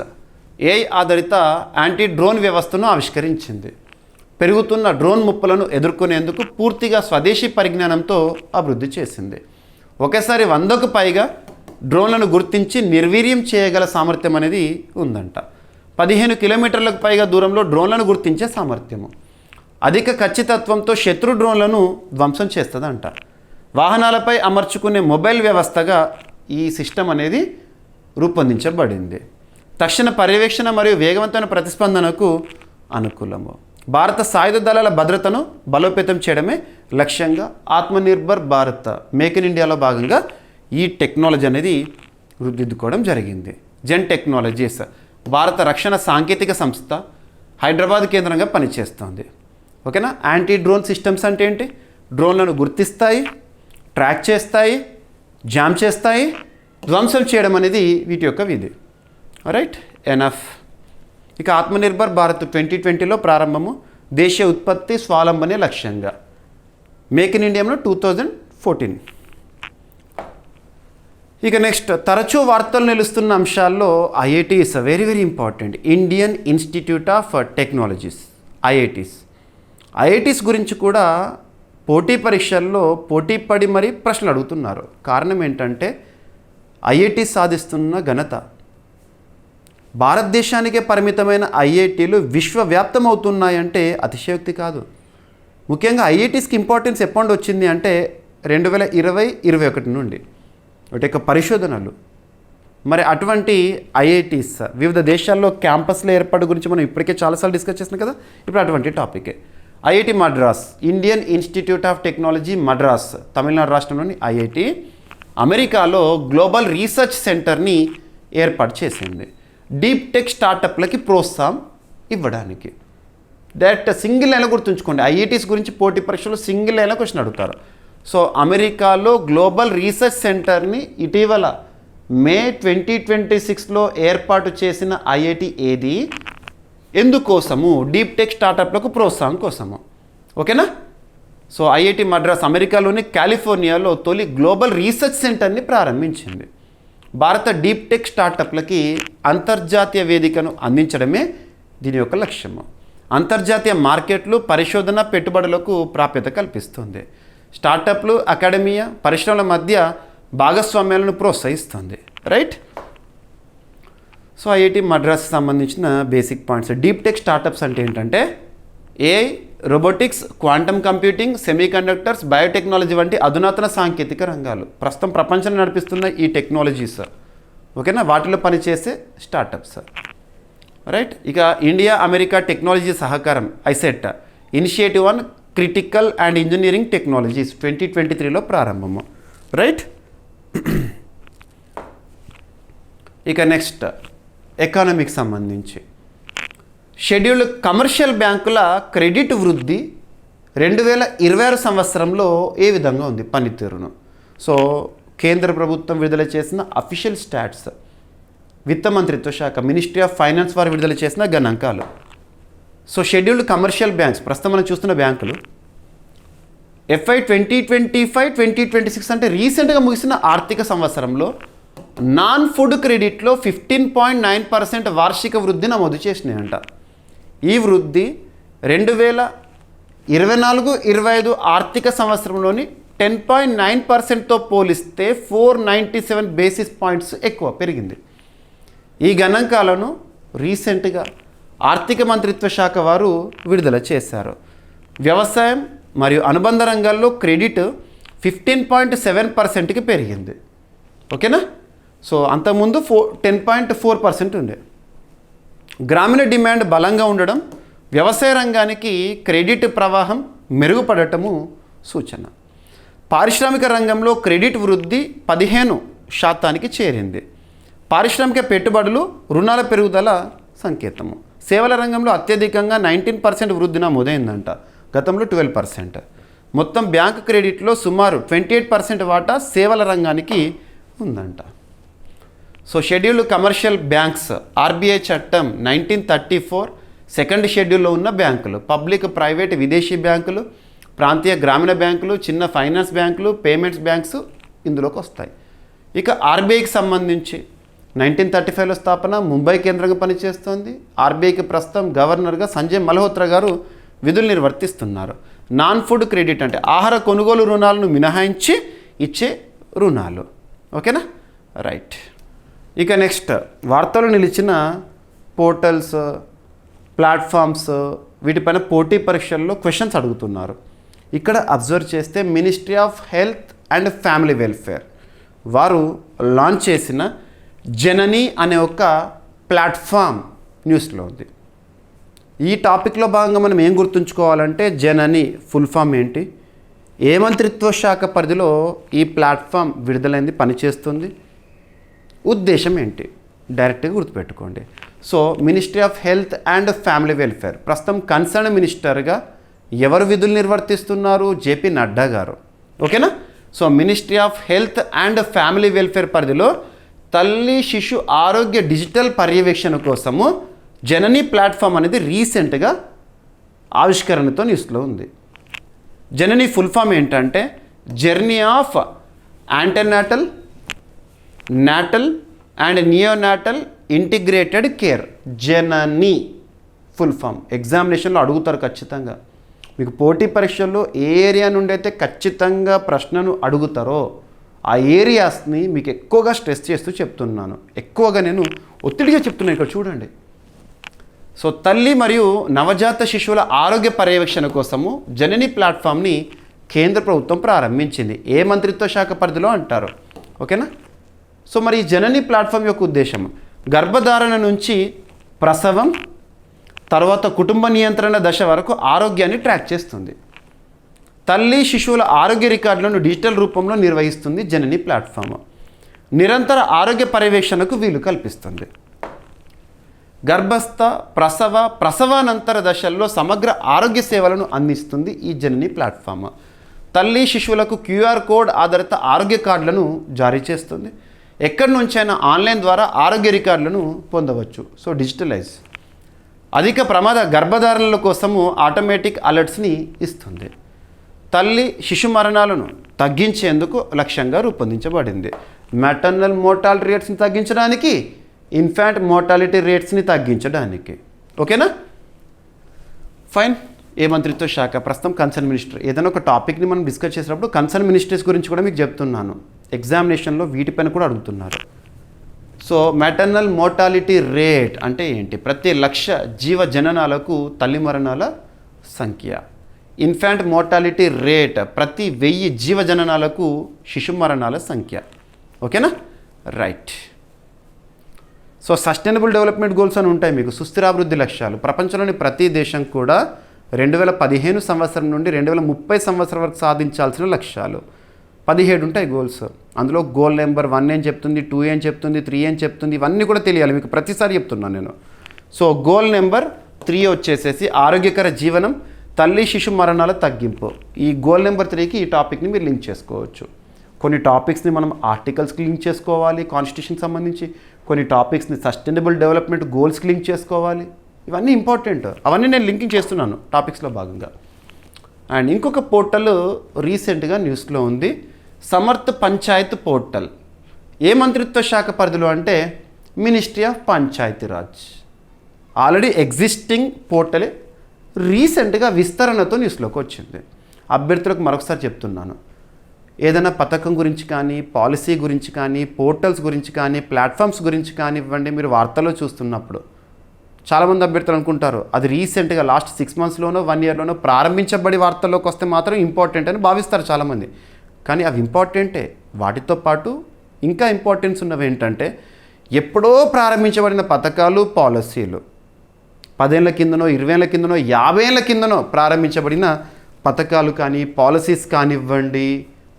ఏఐ ఆధారిత యాంటీ డ్రోన్ వ్యవస్థను ఆవిష్కరించింది. పెరుగుతున్న డ్రోన్ ముప్పులను ఎదుర్కొనేందుకు పూర్తిగా స్వదేశీ పరిజ్ఞానంతో అభివృద్ధి చేసింది. ఒకేసారి 100కు పైగా డ్రోన్లను గుర్తించి నిర్వీర్యం చేయగల సామర్థ్యం అనేది ఉందంట. 15 కిలోమీటర్లకు పైగా దూరంలో డ్రోన్లను గుర్తించే సామర్థ్యము. అధిక ఖచ్చితత్వంతో శత్రు డ్రోన్లను ధ్వంసం చేస్తుందంట. వాహనాలపై అమర్చుకునే మొబైల్ వ్యవస్థగా ఈ సిస్టమ్ అనేది రూపొందించబడింది. తక్షణ పర్యవేక్షణ మరియు వేగవంతమైన ప్రతిస్పందనకు అనుకూలము. భారత సాయుధ దళాల భద్రతను బలోపేతం చేయడమే లక్ష్యంగా ఆత్మనిర్భర్ భారత్, మేక్ ఇన్ ఇండియాలో భాగంగా ఈ టెక్నాలజీ అనేది రూపుదిద్దుకోవడం జరిగింది. జెన్ టెక్నాలజీస్ భారత రక్షణ సాంకేతిక సంస్థ హైదరాబాద్ కేంద్రంగా పనిచేస్తుంది. ఓకేనా? యాంటీ డ్రోన్ సిస్టమ్స్ అంటే ఏంటి? డ్రోన్లను గుర్తిస్తాయి, ట్రాక్ చేస్తాయి, జామ్ చేస్తాయి, ధ్వంసం చేయడం అనేది వీటి యొక్క విధి. Right, enough. ఇక ఆత్మనిర్భర్ భారత్ 2020లో ప్రారంభము. దేశీయ ఉత్పత్తి స్వావలంబనే లక్ష్యంగా. మేక్ ఇన్ ఇండియాలో 2014. ఇక నెక్స్ట్, తరచూ వార్తలు నిలుస్తున్న అంశాల్లో IIT is very very important. Indian institute of technologies, IITs గురించి కూడా పోటీ పరీక్షల్లో పోటీ పడి మరీ ప్రశ్నలు అడుగుతున్నారు. కారణం ఏంటంటే ఐఐటి సాధిస్తున్న ఘనత. భారతదేశానికే పరిమితమైన ఐఐటీలు విశ్వవ్యాప్తం అవుతున్నాయంటే అతిశయోక్తి కాదు. ముఖ్యంగా ఐఐటీస్కి ఇంపార్టెన్స్ ఎప్పుడు వచ్చింది అంటే 2020-21 నుండి వాటి యొక్క పరిశోధనలు. మరి అటువంటి ఐఐటీస్ వివిధ దేశాల్లో క్యాంపస్ల ఏర్పాటు గురించి మనం ఇప్పటికే చాలాసార్లు డిస్కస్ చేస్తున్నాం కదా. ఇప్పుడు అటువంటి టాపికే. IIT Madras, Indian institute of technology Madras, Tamil Nadu రాష్ట్రంలోని ఐఐటి అమెరికాలో గ్లోబల్ రీసెర్చ్ సెంటర్ని ఏర్పాటు చేసింది. డీప్ టెక్ స్టార్టప్లకి ప్రోత్సాహం ఇవ్వడానికి. డైరెక్ట్ సింగిల్ లైన్లో గుర్తుంచుకోండి, ఐఐటీస్ గురించి పోటీ పరీక్షలో సింగిల్ లైన్లో క్వశ్చన్ అడుగుతారు. సో అమెరికాలో గ్లోబల్ రీసెర్చ్ సెంటర్ని ఇటీవల మే 2026లో ఏర్పాటు చేసిన ఐఐటి ఏది? ఎందుకోసము? డీప్ టెక్ స్టార్టప్లకు ప్రోత్సాహం కోసము. ఓకేనా? సో ఐఐటి మద్రాస్ అమెరికాలోని కాలిఫోర్నియాలో తొలి గ్లోబల్ రీసెర్చ్ సెంటర్ని ప్రారంభించింది. భారత డీప్ టెక్ స్టార్టప్లకి అంతర్జాతీయ వేదికను అందించడమే దీని యొక్క లక్ష్యము. అంతర్జాతీయ మార్కెట్లు, పరిశోధన, పెట్టుబడులకు ప్రాప్యత కల్పిస్తుంది. స్టార్టప్లు, అకాడమియా, పరిశ్రమల మధ్య భాగస్వామ్యాలను ప్రోత్సహిస్తుంది. రైట్. సో ఐఐటి మద్రాస్కి సంబంధించిన basic points. Deep tech startups అంటే ఏంటంటే AI, robotics, quantum computing, semiconductors, biotechnology వంటి అధునాతన సాంకేతిక రంగాలు ప్రస్తుతం ప్రపంచాన్ని నడిపిస్తున్న ఈ టెక్నాలజీస్. ఓకేనా? వాటిలో పనిచేసే స్టార్టప్స్. రైట్. ఇక ఇండియా అమెరికా టెక్నాలజీ సహకారం iCET, initiative on critical and engineering technologies 2023లో ప్రారంభము. రైట్. ఇక నెక్స్ట్ ఎకానమీకి సంబంధించి షెడ్యూల్డ్ కమర్షియల్ బ్యాంకుల క్రెడిట్ వృద్ధి 2026 సంవత్సరంలో ఏ విధంగా ఉంది పనితీరును. సో కేంద్ర ప్రభుత్వం విడుదల చేసిన అఫీషియల్ స్టాట్స్, విత్త మంత్రిత్వ శాఖ మినిస్ట్రీ ఆఫ్ ఫైనాన్స్ వారు విడుదల చేసిన గణాంకాలు. సో షెడ్యూల్డ్ కమర్షియల్ బ్యాంక్స్ ప్రస్తుతం మనం చూస్తున్న బ్యాంకులు FY 2025-2026 అంటే రీసెంట్గా ముగిసిన ఆర్థిక సంవత్సరంలో నాన్ ఫుడ్ క్రెడిట్లో 15.9% వార్షిక వృద్ధి నమోదు చేసినాయంట. ఈ వృద్ధి 2024-25 ఆర్థిక సంవత్సరంలోని 10.9%తో పోలిస్తే 497 బేసిస్ పాయింట్స్ ఎక్కువ పెరిగింది. ఈ గణాంకాలను రీసెంట్గా ఆర్థిక మంత్రిత్వ శాఖ వారు విడుదల చేశారు. వ్యవసాయం మరియు అనుబంధ రంగాల్లో క్రెడిట్ 15.7%కి పెరిగింది. ఓకేనా. సో అంతకుముందు 10.4% ఉండే. గ్రామీణ డిమాండ్ బలంగా ఉండడం, వ్యవసాయ రంగానికి క్రెడిట్ ప్రవాహం మెరుగుపడటము సూచన. పారిశ్రామిక రంగంలో క్రెడిట్ వృద్ధి 15% చేరింది. పారిశ్రామిక పెట్టుబడులు, రుణాల పెరుగుదల సంకేతము. సేవల రంగంలో అత్యధికంగా 19% వృద్ధి నమోదైందంట, గతంలో 12%. మొత్తం బ్యాంక్ క్రెడిట్లో సుమారు 28% వాటా సేవల రంగానికి ఉందంట. So scheduled commercial banks RBI చట్టం 1934 సెకండ్ షెడ్యూల్లో ఉన్న బ్యాంకులు, పబ్లిక్, ప్రైవేట్, విదేశీ బ్యాంకులు, ప్రాంతీయ గ్రామీణ బ్యాంకులు, చిన్న ఫైనాన్స్ బ్యాంకులు, పేమెంట్స్ బ్యాంక్స్ ఇందులోకి వస్తాయి. ఇక RBIకి సంబంధించి 1935లో స్థాపన, ముంబై కేంద్రంగా పనిచేస్తోంది. RBIకి ప్రస్తుతం గవర్నర్గా సంజయ్ మల్హోత్రా గారు విధులు నిర్వర్తిస్తున్నారు. నాన్ ఫుడ్ క్రెడిట్ అంటే ఆహార కొనుగోలు రుణాలను మినహాయించి ఇచ్చే రుణాలు. ఓకేనా, రైట్. ఇక నెక్స్ట్ వార్తలు నిలిచిన పోర్టల్స్, ప్లాట్ఫామ్స్, వీటిపైన పోటీ పరీక్షల్లో క్వశ్చన్స్ అడుగుతున్నారు. ఇక్కడ అబ్జర్వ్ చేస్తే ministry of health and family welfare వారు లాంచ్ చేసిన జనని అనే ఒక ప్లాట్ఫామ్ న్యూస్లో ఉంది. ఈ టాపిక్లో భాగంగా మనం ఏం గుర్తుంచుకోవాలంటే జనని ఫుల్ ఫామ్ ఏంటి, ఏ మంత్రిత్వ శాఖ పరిధిలో ఈ ప్లాట్ఫామ్ విడుదలైంది, పనిచేస్తుంది, ఉద్దేశం ఏంటి, డైరెక్ట్గా గుర్తుపెట్టుకోండి. So ministry of health and family welfare ప్రస్తుతం కన్సర్న్ మినిస్టర్గా ఎవరు విధులు నిర్వర్తిస్తున్నారు? JP నడ్డా గారు. ఓకేనా. So ministry of health and family welfare పరిధిలో తల్లి శిశు ఆరోగ్య డిజిటల్ పర్యవేక్షణ కోసము జనని ప్లాట్ఫామ్ అనేది రీసెంట్గా ఆవిష్కరణతో న్యూస్లో ఉంది. జనని ఫుల్ ఫామ్ ఏంటంటే journey of antenatal, natal and neonatal integrated care. Janani full form ఎగ్జామినేషన్లో అడుగుతారు ఖచ్చితంగా. మీకు పోటీ పరీక్షల్లో ఏ ఏరియా నుండి అయితే ఖచ్చితంగా ప్రశ్నను అడుగుతారో ఆ ఏరియాస్ని మీకు ఎక్కువగా స్ట్రెస్ చేస్తూ చెప్తున్నాను. ఎక్కువగా నేను ఒత్తిడిగా చెప్తున్నాను. ఇక్కడ చూడండి. సో తల్లి మరియు నవజాత శిశువుల ఆరోగ్య పర్యవేక్షణ కోసము జనని ప్లాట్ఫామ్ని కేంద్ర ప్రభుత్వం ప్రారంభించింది. ఏ మంత్రిత్వ శాఖ పరిధిలో అంటారు. ఓకేనా. సో మరి ఈ జనని ప్లాట్ఫామ్ యొక్క ఉద్దేశం గర్భధారణ నుంచి ప్రసవం తర్వాత కుటుంబ నియంత్రణ దశ వరకు ఆరోగ్యాన్ని ట్రాక్ చేస్తుంది. తల్లి శిశువుల ఆరోగ్య రికార్డులను డిజిటల్ రూపంలో నిర్వహిస్తుంది జనని ప్లాట్ఫామ్. నిరంతర ఆరోగ్య పర్యవేక్షణకు వీలు కల్పిస్తుంది. గర్భస్థ, ప్రసవానంతర దశల్లో సమగ్ర ఆరోగ్య సేవలను అందిస్తుంది ఈ జనని ప్లాట్ఫామ్. తల్లి శిశువులకు QR కోడ్ ఆధారిత ఆరోగ్య కార్డులను జారీ చేస్తుంది. ఎక్కడి నుంచైనా ఆన్లైన్ ద్వారా ఆరోగ్య రికార్డులను పొందవచ్చు. So digitalise. అధిక ప్రమాద గర్భధారణల కోసము ఆటోమేటిక్ అలర్ట్స్ని ఇస్తుంది. తల్లి శిశు మరణాలను తగ్గించేందుకు లక్ష్యంగా రూపొందించబడింది. మెటర్నల్ మోర్టాలిటీ రేట్స్ని తగ్గించడానికి, ఇన్ఫాంట్ మోర్టాలిటీ రేట్స్ని తగ్గించడానికి. ఓకేనా, ఫైన్. ఏ మంత్రిత్వ శాఖ ప్రస్తుతం కన్సర్న్ మినిస్టర్. ఏదైనా ఒక టాపిక్ని మనం డిస్కస్ చేసినప్పుడు కన్సర్న్ మినిస్టర్స్ గురించి కూడా మీకు చెప్తున్నాను. ఎగ్జామినేషన్లో వీటిపైన కూడా అడుగుతున్నారు. సో మెటర్నల్ మోర్టాలిటీ రేట్ అంటే ఏంటి? ప్రతి 1,00,000 జీవ జననాలకు తల్లి మరణాల సంఖ్య. ఇన్ఫాంట్ మోర్టాలిటీ రేట్ ప్రతి 1000 జీవ జననాలకు శిశు మరణాల సంఖ్య. ఓకేనా, right. So sustainable development goals అని ఉంటాయి మీకు, సుస్థిరాభివృద్ధి లక్ష్యాలు. ప్రపంచంలోని ప్రతి దేశం కూడా 2015 సంవత్సరం నుండి 2030 సంవత్సరం వరకు సాధించాల్సిన లక్ష్యాలు 17 ఉంటాయి గోల్స్. అందులో గోల్ నెంబర్ 1 ఏం చెప్తుంది, 2 ఏం చెప్తుంది, 3 ఏం చెప్తుంది, ఇవన్నీ కూడా తెలియాలి మీకు. ప్రతిసారి చెప్తున్నాను నేను. సో గోల్ నెంబర్ 3 వచ్చేసేసి ఆరోగ్యకర జీవనం, తల్లి శిశు మరణాల తగ్గింపు. ఈ గోల్ నెంబర్ 3కి ఈ టాపిక్ని మీరు లింక్ చేసుకోవచ్చు. కొన్ని టాపిక్స్ని మనం ఆర్టికల్స్కి లింక్ చేసుకోవాలి కాన్స్టిట్యూషన్కి సంబంధించి, కొన్ని టాపిక్స్ని సస్టైనబుల్ డెవలప్మెంట్ గోల్స్కి లింక్ చేసుకోవాలి. ఇవన్నీ ఇంపార్టెంట్, అవన్నీ నేను లింకింగ్ చేస్తున్నాను టాపిక్స్లో భాగంగా. అండ్ ఇంకొక పోర్టల్ రీసెంట్గా న్యూస్లో ఉంది, సమర్థ్ పంచాయత్ పోర్టల్. ఏ మంత్రిత్వ శాఖ పరిధిలో అంటే ministry of Panchayati Raj. Already existing పోర్టలే రీసెంట్గా విస్తరణతో న్యూస్లోకి వచ్చింది. అభ్యర్థులకు మరొకసారి చెప్తున్నాను, ఏదైనా పథకం గురించి కానీ, పాలసీ గురించి కానీ, పోర్టల్స్ గురించి కానీ, ప్లాట్ఫామ్స్ గురించి కానివ్వండి, మీరు వార్తల్లో చూస్తున్నప్పుడు చాలామంది అభ్యర్థులు అనుకుంటారు అది రీసెంట్గా లాస్ట్ 6 monthsలోనో 1 yearలోనో ప్రారంభించబడి వార్తల్లోకి వస్తే మాత్రం ఇంపార్టెంట్ అని భావిస్తారు చాలామంది. కానీ అవి ఇంపార్టెంటే. వాటితో పాటు ఇంకా ఇంపార్టెన్స్ ఉన్నవి ఏంటంటే ఎప్పుడో ప్రారంభించబడిన పథకాలు, పాలసీలు, 10 ఏళ్ల కిందనో, 20 ఏళ్ల కిందనో, 50 ఏళ్ల కిందనో ప్రారంభించబడిన పథకాలు కానీ, పాలసీస్ కానివ్వండి,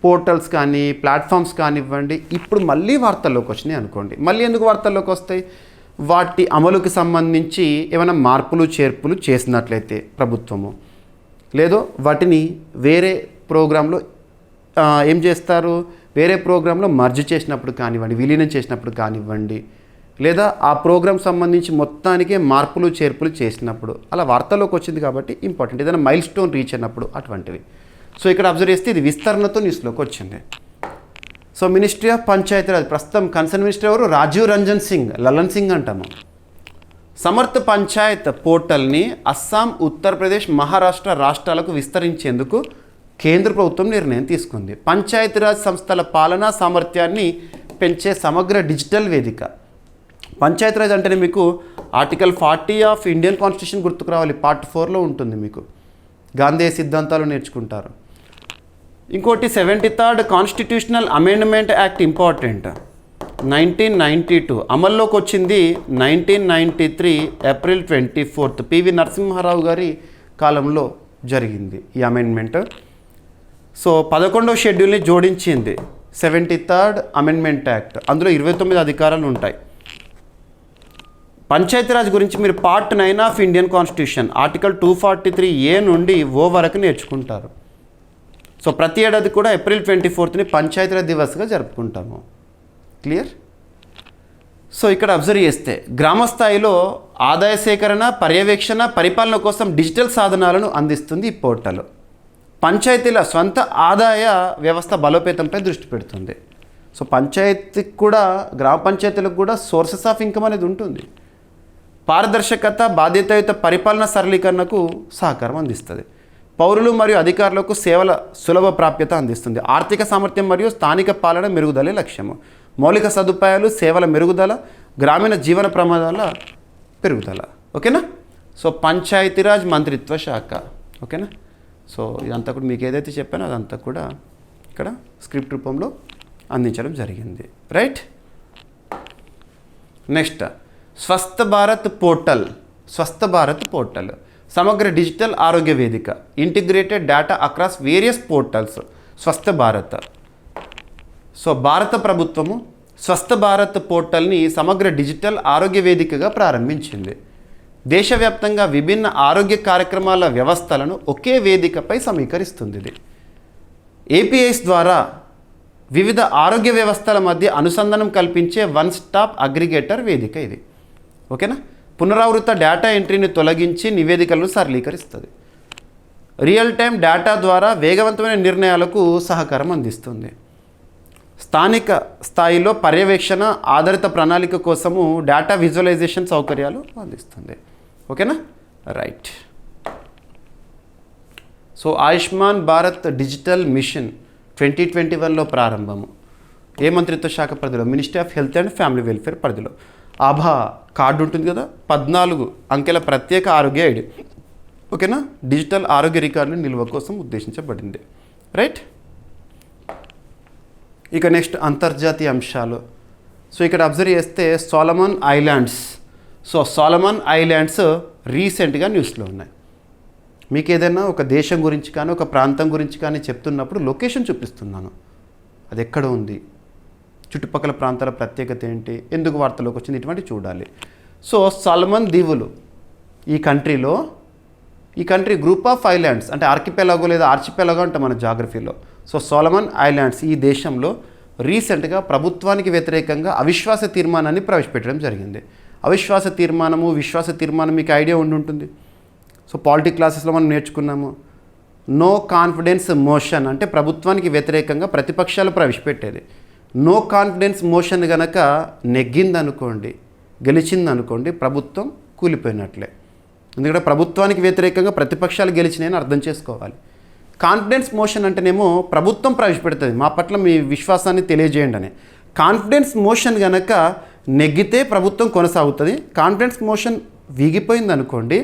పోర్టల్స్ కానీ, ప్లాట్ఫామ్స్ కానివ్వండి, ఇప్పుడు మళ్ళీ వార్తల్లోకి వచ్చినాయి అనుకోండి. మళ్ళీ ఎందుకు వార్తల్లోకి వస్తాయి? వాటి అమలుకి సంబంధించి ఏమైనా మార్పులు చేర్పులు చేసినట్లయితే ప్రభుత్వము, లేదో వాటిని వేరే ప్రోగ్రాంలో ఏం చేస్తారు, వేరే ప్రోగ్రాంలో మర్జ్ చేసినప్పుడు కానివ్వండి, విలీనం చేసినప్పుడు కానివ్వండి, లేదా ఆ ప్రోగ్రామ్ సంబంధించి మొత్తానికే మార్పులు చేర్పులు చేసినప్పుడు అలా వార్తల్లోకి వచ్చింది కాబట్టి ఇంపార్టెంట్. ఏదైనా మైల్ స్టోన్ రీచ్ అయినప్పుడు అటువంటివి. సో ఇక్కడ అబ్జర్వ్ చేస్తే ఇది విస్తరణతో న్యూస్లోకి వచ్చింది. సో మినిస్ట్రీ ఆఫ్ పంచాయతీరాజ్ ప్రస్తుతం కన్సర్న్ మినిస్టర్ ఎవరు? రాజీవ్ రంజన్ సింగ్, లలన్ సింగ్ అంటాము. సమర్థ్ పంచాయత్ పోర్టల్ని అస్సాం, ఉత్తరప్రదేశ్, మహారాష్ట్ర రాష్ట్రాలకు విస్తరించేందుకు కేంద్ర ప్రభుత్వం నిర్ణయం తీసుకుంది. పంచాయతీరాజ్ సంస్థల పాలనా సామర్థ్యాన్ని పెంచే సమగ్ర డిజిటల్ వేదిక. పంచాయతీరాజ్ అంటేనే మీకు ఆర్టికల్ 40 ఆఫ్ ఇండియన్ కాన్స్టిట్యూషన్ గుర్తుకు రావాలి. పార్ట్ 4లో ఉంటుంది. మీకు గాంధీ సిద్ధాంతాలు నేర్చుకుంటారు. ఇంకోటి 73rd constitutional amendment act important. 1992 అమల్లోకి వచ్చింది 1993 ఏప్రిల్ 24 పివి నరసింహారావు గారి కాలంలో జరిగింది ఈ అమెండ్మెంట్. సో 11వ షెడ్యూల్ని జోడించింది 73rd అమెండ్మెంట్ యాక్ట్. అందులో 29 అధికారాలు ఉంటాయి. పంచాయతీరాజ్ గురించి మీరు part 9 of Indian constitution article 243A నుండి O వరకు నేర్చుకుంటారు. సో ప్రతి ఏడాది కూడా ఏప్రిల్ 24ని పంచాయతీరాజ్ దివస్గా జరుపుకుంటాము. క్లియర్? సో ఇక్కడ అబ్జర్వ్ చేస్తే గ్రామ స్థాయిలో ఆదాయ సేకరణ, పర్యవేక్షణ, పరిపాలన కోసం డిజిటల్ సాధనాలను అందిస్తుంది ఈ పోర్టల్. పంచాయతీల స్వంత ఆదాయ వ్యవస్థ బలోపేతంపై దృష్టి పెడుతుంది. సో పంచాయతీకి కూడా, గ్రామ పంచాయతీలకు కూడా సోర్సెస్ ఆఫ్ ఇన్కమ్ అనేది ఉంటుంది. పారదర్శకత, బాధ్యతాయుత పరిపాలన సరళీకరణకు సహకారం అందిస్తుంది. పౌరులు మరియు అధికారులకు సేవల సులభ ప్రాప్యత అందిస్తుంది. ఆర్థిక సామర్థ్యం మరియు స్థానిక పాలన మెరుగుదలే లక్ష్యము. మౌలిక సదుపాయాలు, సేవల మెరుగుదల, గ్రామీణ జీవన ప్రమాదాల పెరుగుదల. ఓకేనా? సో పంచాయతీరాజ్ మంత్రిత్వ శాఖ. ఓకేనా? సో ఇదంతా కూడా మీకు ఏదైతే చెప్పానో అదంతా కూడా ఇక్కడ స్క్రిప్ట్ రూపంలో అందించడం జరిగింది. రైట్? నెక్స్ట్ స్వస్థ భారత్ పోర్టల్. స్వస్థ భారత్ పోర్టల్ సమగ్ర డిజిటల్ ఆరోగ్య వేదిక, integrated data across various portals. స్వస్థ భారత్. సో భారత ప్రభుత్వము స్వస్థ భారత్ పోర్టల్ని సమగ్ర డిజిటల్ ఆరోగ్య వేదికగా ప్రారంభించింది. దేశవ్యాప్తంగా విభిన్న ఆరోగ్య కార్యక్రమాల వ్యవస్థలను ఒకే వేదికపై సమీకరిస్తుంది. ఇది ఏపీఐస్ ద్వారా వివిధ ఆరోగ్య వ్యవస్థల మధ్య అనుసంధానం కల్పించే వన్ స్టాప్ అగ్రిగేటర్ వేదిక ఇది. ఓకేనా? పునరావృత డేటా ఎంట్రీని తొలగించి నివేదికలను సరళీకరిస్తుంది. రియల్ టైం డేటా ద్వారా వేగవంతమైన నిర్ణయాలకు సహకారం అందిస్తుంది. స్థానిక స్థాయిలో పర్యవేక్షణ ఆధారిత ప్రణాళిక కోసము డేటా విజువలైజేషన్ సౌకర్యాలు అందిస్తుంది. ఓకేనా? Right. So Ayushman Bharat digital mission 2021లో ప్రారంభము. ఏ మంత్రిత్వ శాఖ పరిధిలో? Ministry of health and family welfare పరిధిలో. ఆభా కార్డు ఉంటుంది కదా, 14 అంకెల ప్రత్యేక ఆరోగ్య ఐడి. ఓకేనా? డిజిటల్ ఆరోగ్య రికార్డుల నిల్వ కోసం ఉద్దేశించబడింది. రైట్? ఇక నెక్స్ట్ అంతర్జాతీయ అంశాలు. సో ఇక్కడ అబ్జర్వ్ చేస్తే Solomon islands. So Solomon islands రీసెంట్గా న్యూస్లో ఉన్నాయి. మీకు ఏదైనా ఒక దేశం గురించి కానీ, ఒక ప్రాంతం గురించి కానీ చెప్తున్నప్పుడు లొకేషన్ చూపిస్తున్నాను. అది ఎక్కడ ఉంది, చుట్టుపక్కల ప్రాంతాల ప్రత్యేకత ఏంటి, ఎందుకు వార్తలోకి వచ్చింది, ఇటువంటి చూడాలి. సో సల్మన్ దీవులు ఈ కంట్రీలో ఈ కంట్రీ గ్రూప్ ఆఫ్ ఐలాండ్స్ అంటే ఆర్కిపెలాగో లేదా ఆర్చిపెలాగో అంటాం మన జాగ్రఫీలో. సో సోలమన్ ఐలాండ్స్ ఈ దేశంలో రీసెంట్గా ప్రభుత్వానికి వ్యతిరేకంగా అవిశ్వాస తీర్మానాన్ని ప్రవేశపెట్టడం జరిగింది. అవిశ్వాస తీర్మానము, విశ్వాస తీర్మానం మీకు ఐడియా ఉంటుంది. సో పాలిటిక్ క్లాసెస్లో మనం నేర్చుకున్నాము. నో కాన్ఫిడెన్స్ మోషన్ అంటే ప్రభుత్వానికి వ్యతిరేకంగా ప్రతిపక్షాలు ప్రవేశపెట్టేది. నో కాన్ఫిడెన్స్ మోషన్ కనుక నెగ్గిందనుకోండి, గెలిచిందనుకోండి, ప్రభుత్వం కూలిపోయినట్లే. ఎందుకంటే ప్రభుత్వానికి వ్యతిరేకంగా ప్రతిపక్షాలు గెలిచినాయని అర్థం చేసుకోవాలి. కాన్ఫిడెన్స్ మోషన్ అంటేనేమో ప్రభుత్వం ప్రవేశపెడుతుంది మా పట్ల మీ విశ్వాసాన్ని తెలియజేయండి అని. కాన్ఫిడెన్స్ మోషన్ కనుక నెగ్గితే ప్రభుత్వం కొనసాగుతుంది. కాన్ఫిడెన్స్ మోషన్ వీగిపోయింది అనుకోండి,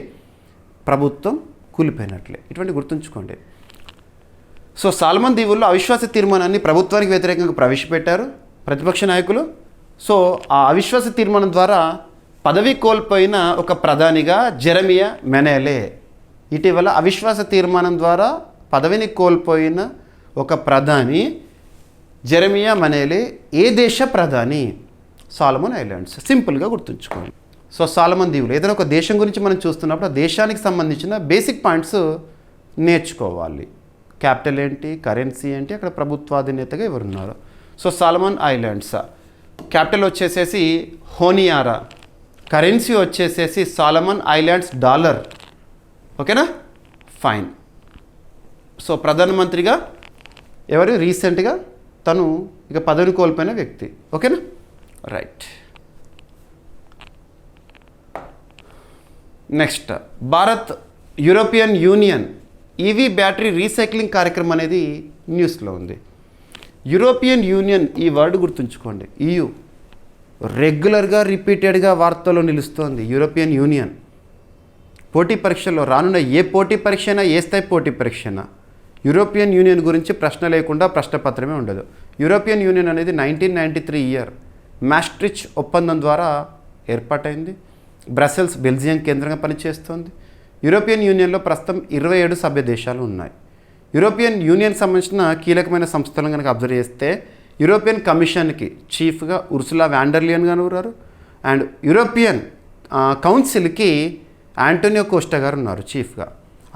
ప్రభుత్వం కూలిపోయినట్లే. ఇటువంటి గుర్తుంచుకోండి. సో సాల్మన్ దీవుల్లో అవిశ్వాస తీర్మానాన్ని ప్రభుత్వానికి వ్యతిరేకంగా ప్రవేశపెట్టారు ప్రతిపక్ష నాయకులు. సో ఆ అవిశ్వాస తీర్మానం ద్వారా పదవి కోల్పోయిన ఒక ప్రధానిగా జెరెమియా మెనేలే. ఇటీవల అవిశ్వాస తీర్మానం ద్వారా పదవిని కోల్పోయిన ఒక ప్రధాని జెరెమియా మెనేలే ఏ దేశ ప్రధాని? Solomon islands. సింపుల్గా గుర్తుంచుకోండి. సో సాలమన్ దీవులు ఏదైనా ఒక దేశం గురించి మనం చూస్తున్నప్పుడు ఆ దేశానికి సంబంధించిన బేసిక్ పాయింట్స్ నేర్చుకోవాలి. క్యాపిటల్ ఏంటి, కరెన్సీ ఏంటి, అక్కడ ప్రభుత్వాధినేతగా ఎవరున్నారు. సో సాలమన్ ఐలాండ్స్ క్యాపిటల్ వచ్చేసేసి హోనియారా, కరెన్సీ వచ్చేసేసి సాలమన్ ఐలాండ్స్ డాలర్. ఓకేనా, ఫైన్. సో ప్రధానమంత్రిగా ఎవరు? రీసెంట్గా తను ఇక పదవిని కోల్పోయిన వ్యక్తి. ఓకేనా, right. Next, Bharat European union EV battery recycling కార్యక్రమం అనేది న్యూస్లో ఉంది. యూరోపియన్ యూనియన్ ఈ వర్డ్ గుర్తుంచుకోండి. EU రెగ్యులర్గా రిపీటెడ్గా వార్తల్లో నిలుస్తోంది. యూరోపియన్ యూనియన్ పోటీ పరీక్షల్లో రానున్న ఏ పోటీ పరీక్ష అయినా, ఏ స్థాయి పోటీ పరీక్ష అయినా యూరోపియన్ యూనియన్ గురించి ప్రశ్న లేకుండా ప్రశ్నపత్రమే ఉండదు. యూరోపియన్ యూనియన్ అనేది 1993 ఇయర్ మ్యాస్ట్రిచ్ ఒప్పందం ద్వారా ఏర్పాటైంది. బ్రసెల్స్ బెల్జియం కేంద్రంగా పనిచేస్తోంది. యూరోపియన్ యూనియన్లో ప్రస్తుతం 27 సభ్య దేశాలు ఉన్నాయి. యూరోపియన్ యూనియన్ సంబంధించిన కీలకమైన సంస్థలను కనుక అబ్జర్వ్ చేస్తే యూరోపియన్ కమిషన్కి చీఫ్గా ఉర్సులా వ్యాండర్లియన్ గారు ఉన్నారు. అండ్ యూరోపియన్ కౌన్సిల్కి ఆంటోనియో కోస్టా గారు ఉన్నారు చీఫ్గా.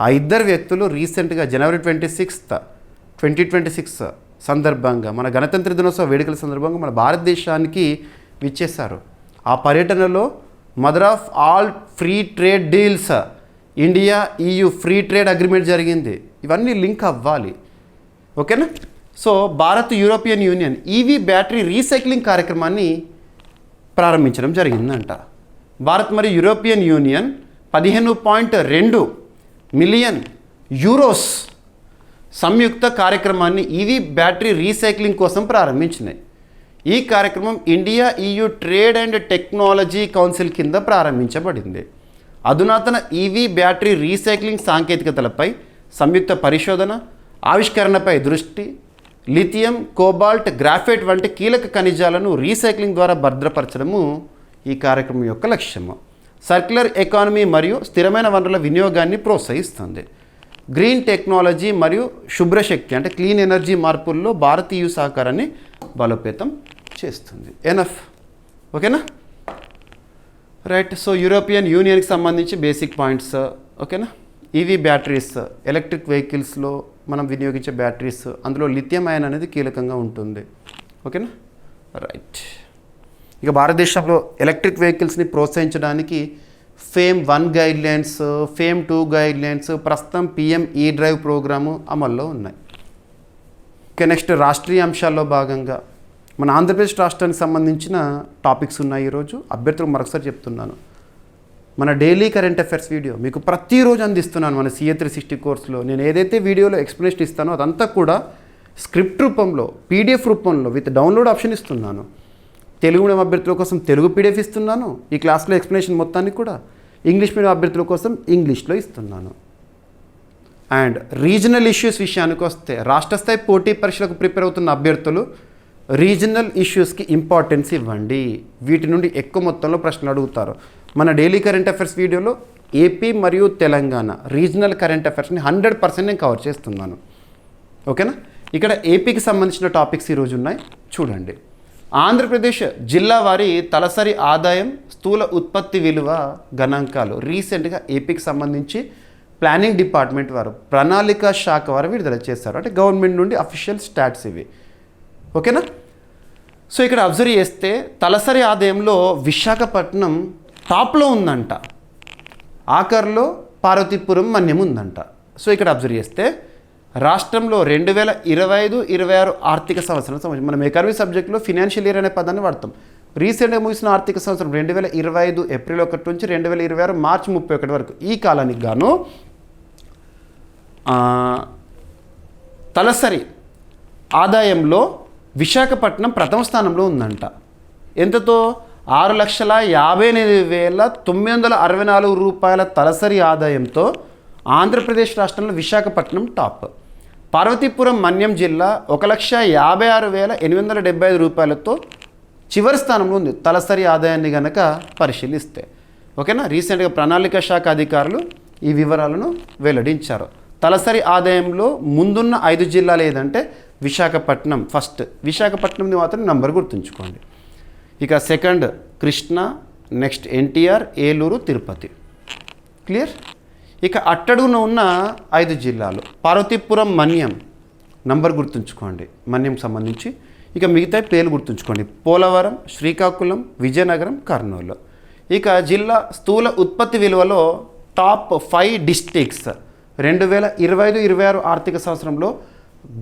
ఆ ఇద్దరు వ్యక్తులు రీసెంట్గా జనవరి 26, 2026 సందర్భంగా మన గణతంత్ర దినోత్సవ వేడుకల సందర్భంగా మన భారతదేశానికి విచ్చేశారు. ఆ పర్యటనలో mother of all free trade deals India EU free trade agreement జరిగింది. ఇవన్నీ లింక్ అవ్వాలి. ఓకేనా. So Bharat European union EV battery recycling కార్యక్రమాన్ని ప్రారంభించడం జరిగిందంట. భారత్ మరియు యూరోపియన్ యూనియన్ 15.2 మిలియన్ యూరోస్ సంయుక్త కార్యక్రమాన్ని ఈవీ బ్యాటరీ రీసైక్లింగ్ కోసం ప్రారంభించినాయి. ఈ కార్యక్రమం India EU trade and technology council కింద ప్రారంభించబడింది. అధునాతన ఈవీ బ్యాటరీ రీసైక్లింగ్ సాంకేతికతలపై సంయుక్త పరిశోధన, ఆవిష్కరణపై దృష్టి, లిథియం, కోబాల్ట్, గ్రాఫైట్ వంటి కీలక ఖనిజాలను రీసైక్లింగ్ ద్వారా భద్రపరచడము ఈ కార్యక్రమం యొక్క లక్ష్యము. సర్క్యులర్ ఎకానమీ మరియు స్థిరమైన వనరుల వినియోగాన్ని ప్రోత్సహిస్తుంది. గ్రీన్ టెక్నాలజీ మరియు శుభ్రశక్తి అంటే క్లీన్ ఎనర్జీ మార్పుల్లో భారతీయ సహకారాన్ని బలోపేతం చేస్తుంది. ఎనఫ్. ఓకేనా, రైట్. సో యూరోపియన్ యూనియన్కి సంబంధించి బేసిక్ పాయింట్స్. ఓకేనా. ఈవీ బ్యాటరీస్ ఎలక్ట్రిక్ వెహికల్స్లో మనం వినియోగించే బ్యాటరీస్, అందులో లిథియం అయాన్ అనేది కీలకంగా ఉంటుంది. ఓకేనా, రైట్. ఇక భారతదేశంలో ఎలక్ట్రిక్ వెహికల్స్ని ప్రోత్సహించడానికి ఫేమ్ 1 గైడ్లైన్స్, ఫేమ్ 2 గైడ్లైన్స్, ప్రస్తుతం PM E-డ్రైవ్ ప్రోగ్రాము అమల్లో ఉన్నాయి. ఓకే, నెక్స్ట్ రాష్ట్రీయ అంశాల్లో భాగంగా మన ఆంధ్రప్రదేశ్ రాష్ట్రానికి సంబంధించిన టాపిక్స్ ఉన్నాయి. ఈరోజు అభ్యర్థులకు మరొకసారి చెప్తున్నాను, మన డైలీ కరెంట్ అఫైర్స్ వీడియో మీకు ప్రతిరోజు అందిస్తున్నాను. మన CA 360 కోర్సులో నేను ఏదైతే వీడియోలో ఎక్స్ప్లెనేషన్ ఇస్తానో అదంతా కూడా స్క్రిప్ట్ రూపంలో, PDF రూపంలో విత్ డౌన్లోడ్ ఆప్షన్ ఇస్తున్నాను. తెలుగు మీడియం అభ్యర్థుల కోసం తెలుగు PDF ఇస్తున్నాను ఈ క్లాస్లో ఎక్స్ప్లెనేషన్ మొత్తాన్ని కూడా. ఇంగ్లీష్ మీడియం అభ్యర్థుల కోసం ఇంగ్లీష్లో ఇస్తున్నాను. అండ్ రీజనల్ ఇష్యూస్ విషయానికి వస్తే రాష్ట్ర స్థాయి పోటీ పరీక్షలకు ప్రిపేర్ అవుతున్న అభ్యర్థులు రీజనల్ ఇష్యూస్కి ఇంపార్టెన్స్ ఇవ్వండి. వీటి నుండి ఎక్కువ మొత్తంలో ప్రశ్నలు అడుగుతారు. మన డైలీ కరెంట్ అఫైర్స్ వీడియోలో ఏపీ మరియు తెలంగాణ రీజనల్ కరెంట్ అఫైర్స్ని 100% నేను కవర్ చేస్తున్నాను. ఓకేనా. ఇక్కడ ఏపీకి సంబంధించిన టాపిక్స్ ఈరోజు ఉన్నాయి, చూడండి. ఆంధ్రప్రదేశ్ జిల్లా వారి తలసరి ఆదాయం, స్థూల ఉత్పత్తి విలువ గణాంకాలు రీసెంట్గా ఏపీకి సంబంధించి ప్లానింగ్ డిపార్ట్మెంట్ వారు, ప్రణాళిక శాఖ వారు విడుదల చేస్తారు. అంటే గవర్నమెంట్ నుండి అఫీషియల్ స్టాట్స్ ఇవి. ఓకేనా? సో ఇక్కడ అబ్జర్వ్ చేస్తే తలసరి ఆదాయంలో విశాఖపట్నం టాప్లో ఉందంట, ఆఖరిలో పార్వతీపురం మన్యం ఉందంట. సో ఇక్కడ అబ్జర్వ్ చేస్తే రాష్ట్రంలో 2025-26 ఆర్థిక సంవత్సరం మనం ఎకనమీ సబ్జెక్ట్లో ఫినాన్షియల్ ఇయర్ అనే పదాన్ని వాడతాం. రీసెంట్గా ముగిసిన ఆర్థిక సంవత్సరం 2025 ఏప్రిల్ 1 నుంచి 2026 మార్చి 31 వరకు ఈ కాలానికి గాను తలసరి ఆదాయంలో విశాఖపట్నం ప్రథమ స్థానంలో ఉందంట. ఎంతతో? 6,58,964 రూపాయల తలసరి ఆదాయంతో ఆంధ్రప్రదేశ్ రాష్ట్రంలో విశాఖపట్నం టాప్. పార్వతీపురం మన్యం జిల్లా 1,56,875 రూపాయలతో చివరి స్థానంలో ఉంది తలసరి ఆదాయాన్ని కనుక పరిశీలిస్తే. ఓకేనా? రీసెంట్గా ప్రణాళిక శాఖ అధికారులు ఈ వివరాలను వెల్లడించారు. తలసరి ఆదాయంలో ముందున్న 5 జిల్లాలు ఏదంటే విశాఖపట్నం ఫస్ట్. విశాఖపట్నంది మాత్రం నంబర్ గుర్తుంచుకోండి. ఇక second Krishna, next NTR, Eluru, Tirupati. Clear? ఇక అట్టడుగున ఉన్న 5 జిల్లాలు పార్వతీపురం మన్యం నంబర్ గుర్తుంచుకోండి, మన్యం సంబంధించి. ఇక మిగతా పేర్లు గుర్తుంచుకోండి: పోలవరం, శ్రీకాకుళం, విజయనగరం, కర్నూలు. ఇక జిల్లా స్థూల ఉత్పత్తి విలువలో టాప్ 5 డిస్ట్రిక్ట్స్ 2025-26 ఆర్థిక సంవత్సరంలో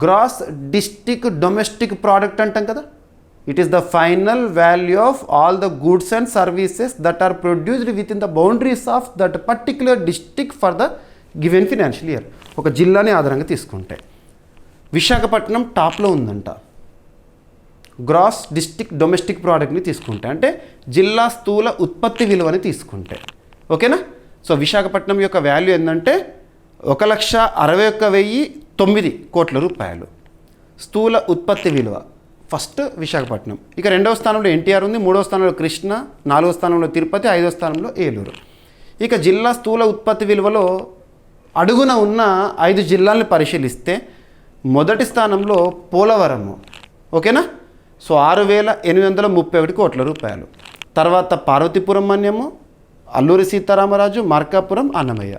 గ్రాస్ డిస్ట్రిక్ట్ డొమెస్టిక్ ప్రోడక్ట్ అంటాం కదా. It is the final value of all the goods and services that are produced within the boundaries of that particular district for the given financial year. ఒక జిల్లాని ఆధారంగా తీసుకుంటే విశాఖపట్నం టాప్లో ఉందంట. Gross district domestic ప్రోడక్ట్ని తీసుకుంటే అంటే జిల్లా స్థూల ఉత్పత్తి విలువని తీసుకుంటే. ఓకేనా? సో విశాఖపట్నం యొక్క వాల్యూ ఏంటంటే 1,61,009 కోట్ల రూపాయలు స్థూల ఉత్పత్తి విలువ. ఫస్ట్ విశాఖపట్నం. ఇక 2వ స్థానంలో ఎన్టీఆర్ ఉంది, 3వ స్థానంలో కృష్ణ, 4వ స్థానంలో తిరుపతి, 5వ స్థానంలో ఏలూరు. ఇక జిల్లా స్థూల ఉత్పత్తి విలువలో అడుగున ఉన్న 5 జిల్లాలను పరిశీలిస్తే మొదటి స్థానంలో పోలవరము. ఓకేనా? సో 6,831 కోట్ల రూపాయలు. తర్వాత పార్వతీపురం మన్యము, అల్లూరి సీతారామరాజు, మార్కాపురం, అన్నమయ్య.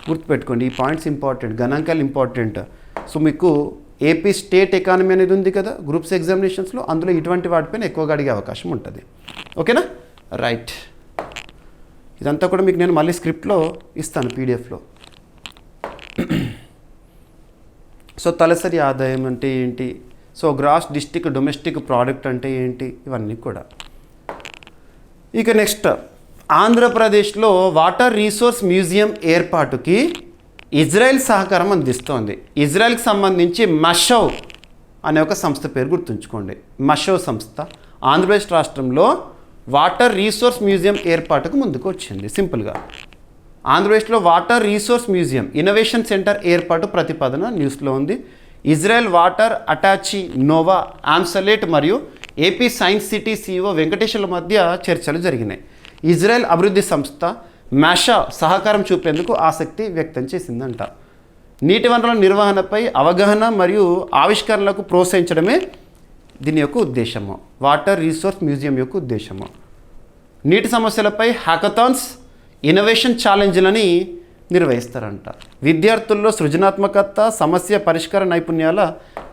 గుర్తుపెట్టుకోండి, ఈ పాయింట్స్ ఇంపార్టెంట్, గణాంకాలు ఇంపార్టెంట్. సో మీకు ఏపీ స్టేట్ ఎకానమీ అనేది ఉంది కదా గ్రూప్స్ ఎగ్జామినేషన్స్లో, అందులో ఇటువంటి వాటిపైన ఎక్కువగా అడిగే అవకాశం ఉంటుంది. ఓకేనా? రైట్. ఇదంతా కూడా మీకు నేను మళ్ళీ స్క్రిప్ట్లో ఇస్తాను, పీడిఎఫ్లో. సో తలసరి ఆదాయం అంటే ఏంటి, so gross district domestic product అంటే ఏంటి, ఇవన్నీ కూడా. ఇక నెక్స్ట్, ఆంధ్రప్రదేశ్లో వాటర్ రీసోర్స్ మ్యూజియం ఏర్పాటుకి ఇజ్రాయెల్ సహకారం అందిస్తోంది. ఇజ్రాయెల్కి సంబంధించి మషవ్ అనే ఒక సంస్థ పేరు గుర్తుంచుకోండి. మషవ్ సంస్థ ఆంధ్రప్రదేశ్ రాష్ట్రంలో వాటర్ రీసోర్స్ మ్యూజియం ఏర్పాటుకు ముందుకు వచ్చింది. సింపుల్గా ఆంధ్రప్రదేశ్లో water resource museum innovation centre ఏర్పాటు ప్రతిపాదన న్యూస్లో ఉంది. ఇజ్రాయెల్ వాటర్ అటాచీ నోవా ఆమ్సలేట్ మరియు ఏపీ సైన్స్ సిటీ CEO వెంకటేశ్వర్ల మధ్య చర్చలు జరిగినాయి. ఇజ్రాయెల్ అభివృద్ధి సంస్థ మాషా సహకారం చూపేందుకు ఆసక్తి వ్యక్తం చేసిందంట. నీటి వనరుల నిర్వహణపై అవగాహన మరియు ఆవిష్కరణలకు ప్రోత్సహించడమే దీని యొక్క ఉద్దేశము, వాటర్ రీసోర్స్ మ్యూజియం యొక్క ఉద్దేశము. నీటి సమస్యలపై హ్యాకథాన్స్, ఇన్నోవేషన్ ఛాలెంజ్లని నిర్వహిస్తారంట. విద్యార్థుల్లో సృజనాత్మకత, సమస్య పరిష్కార నైపుణ్యాల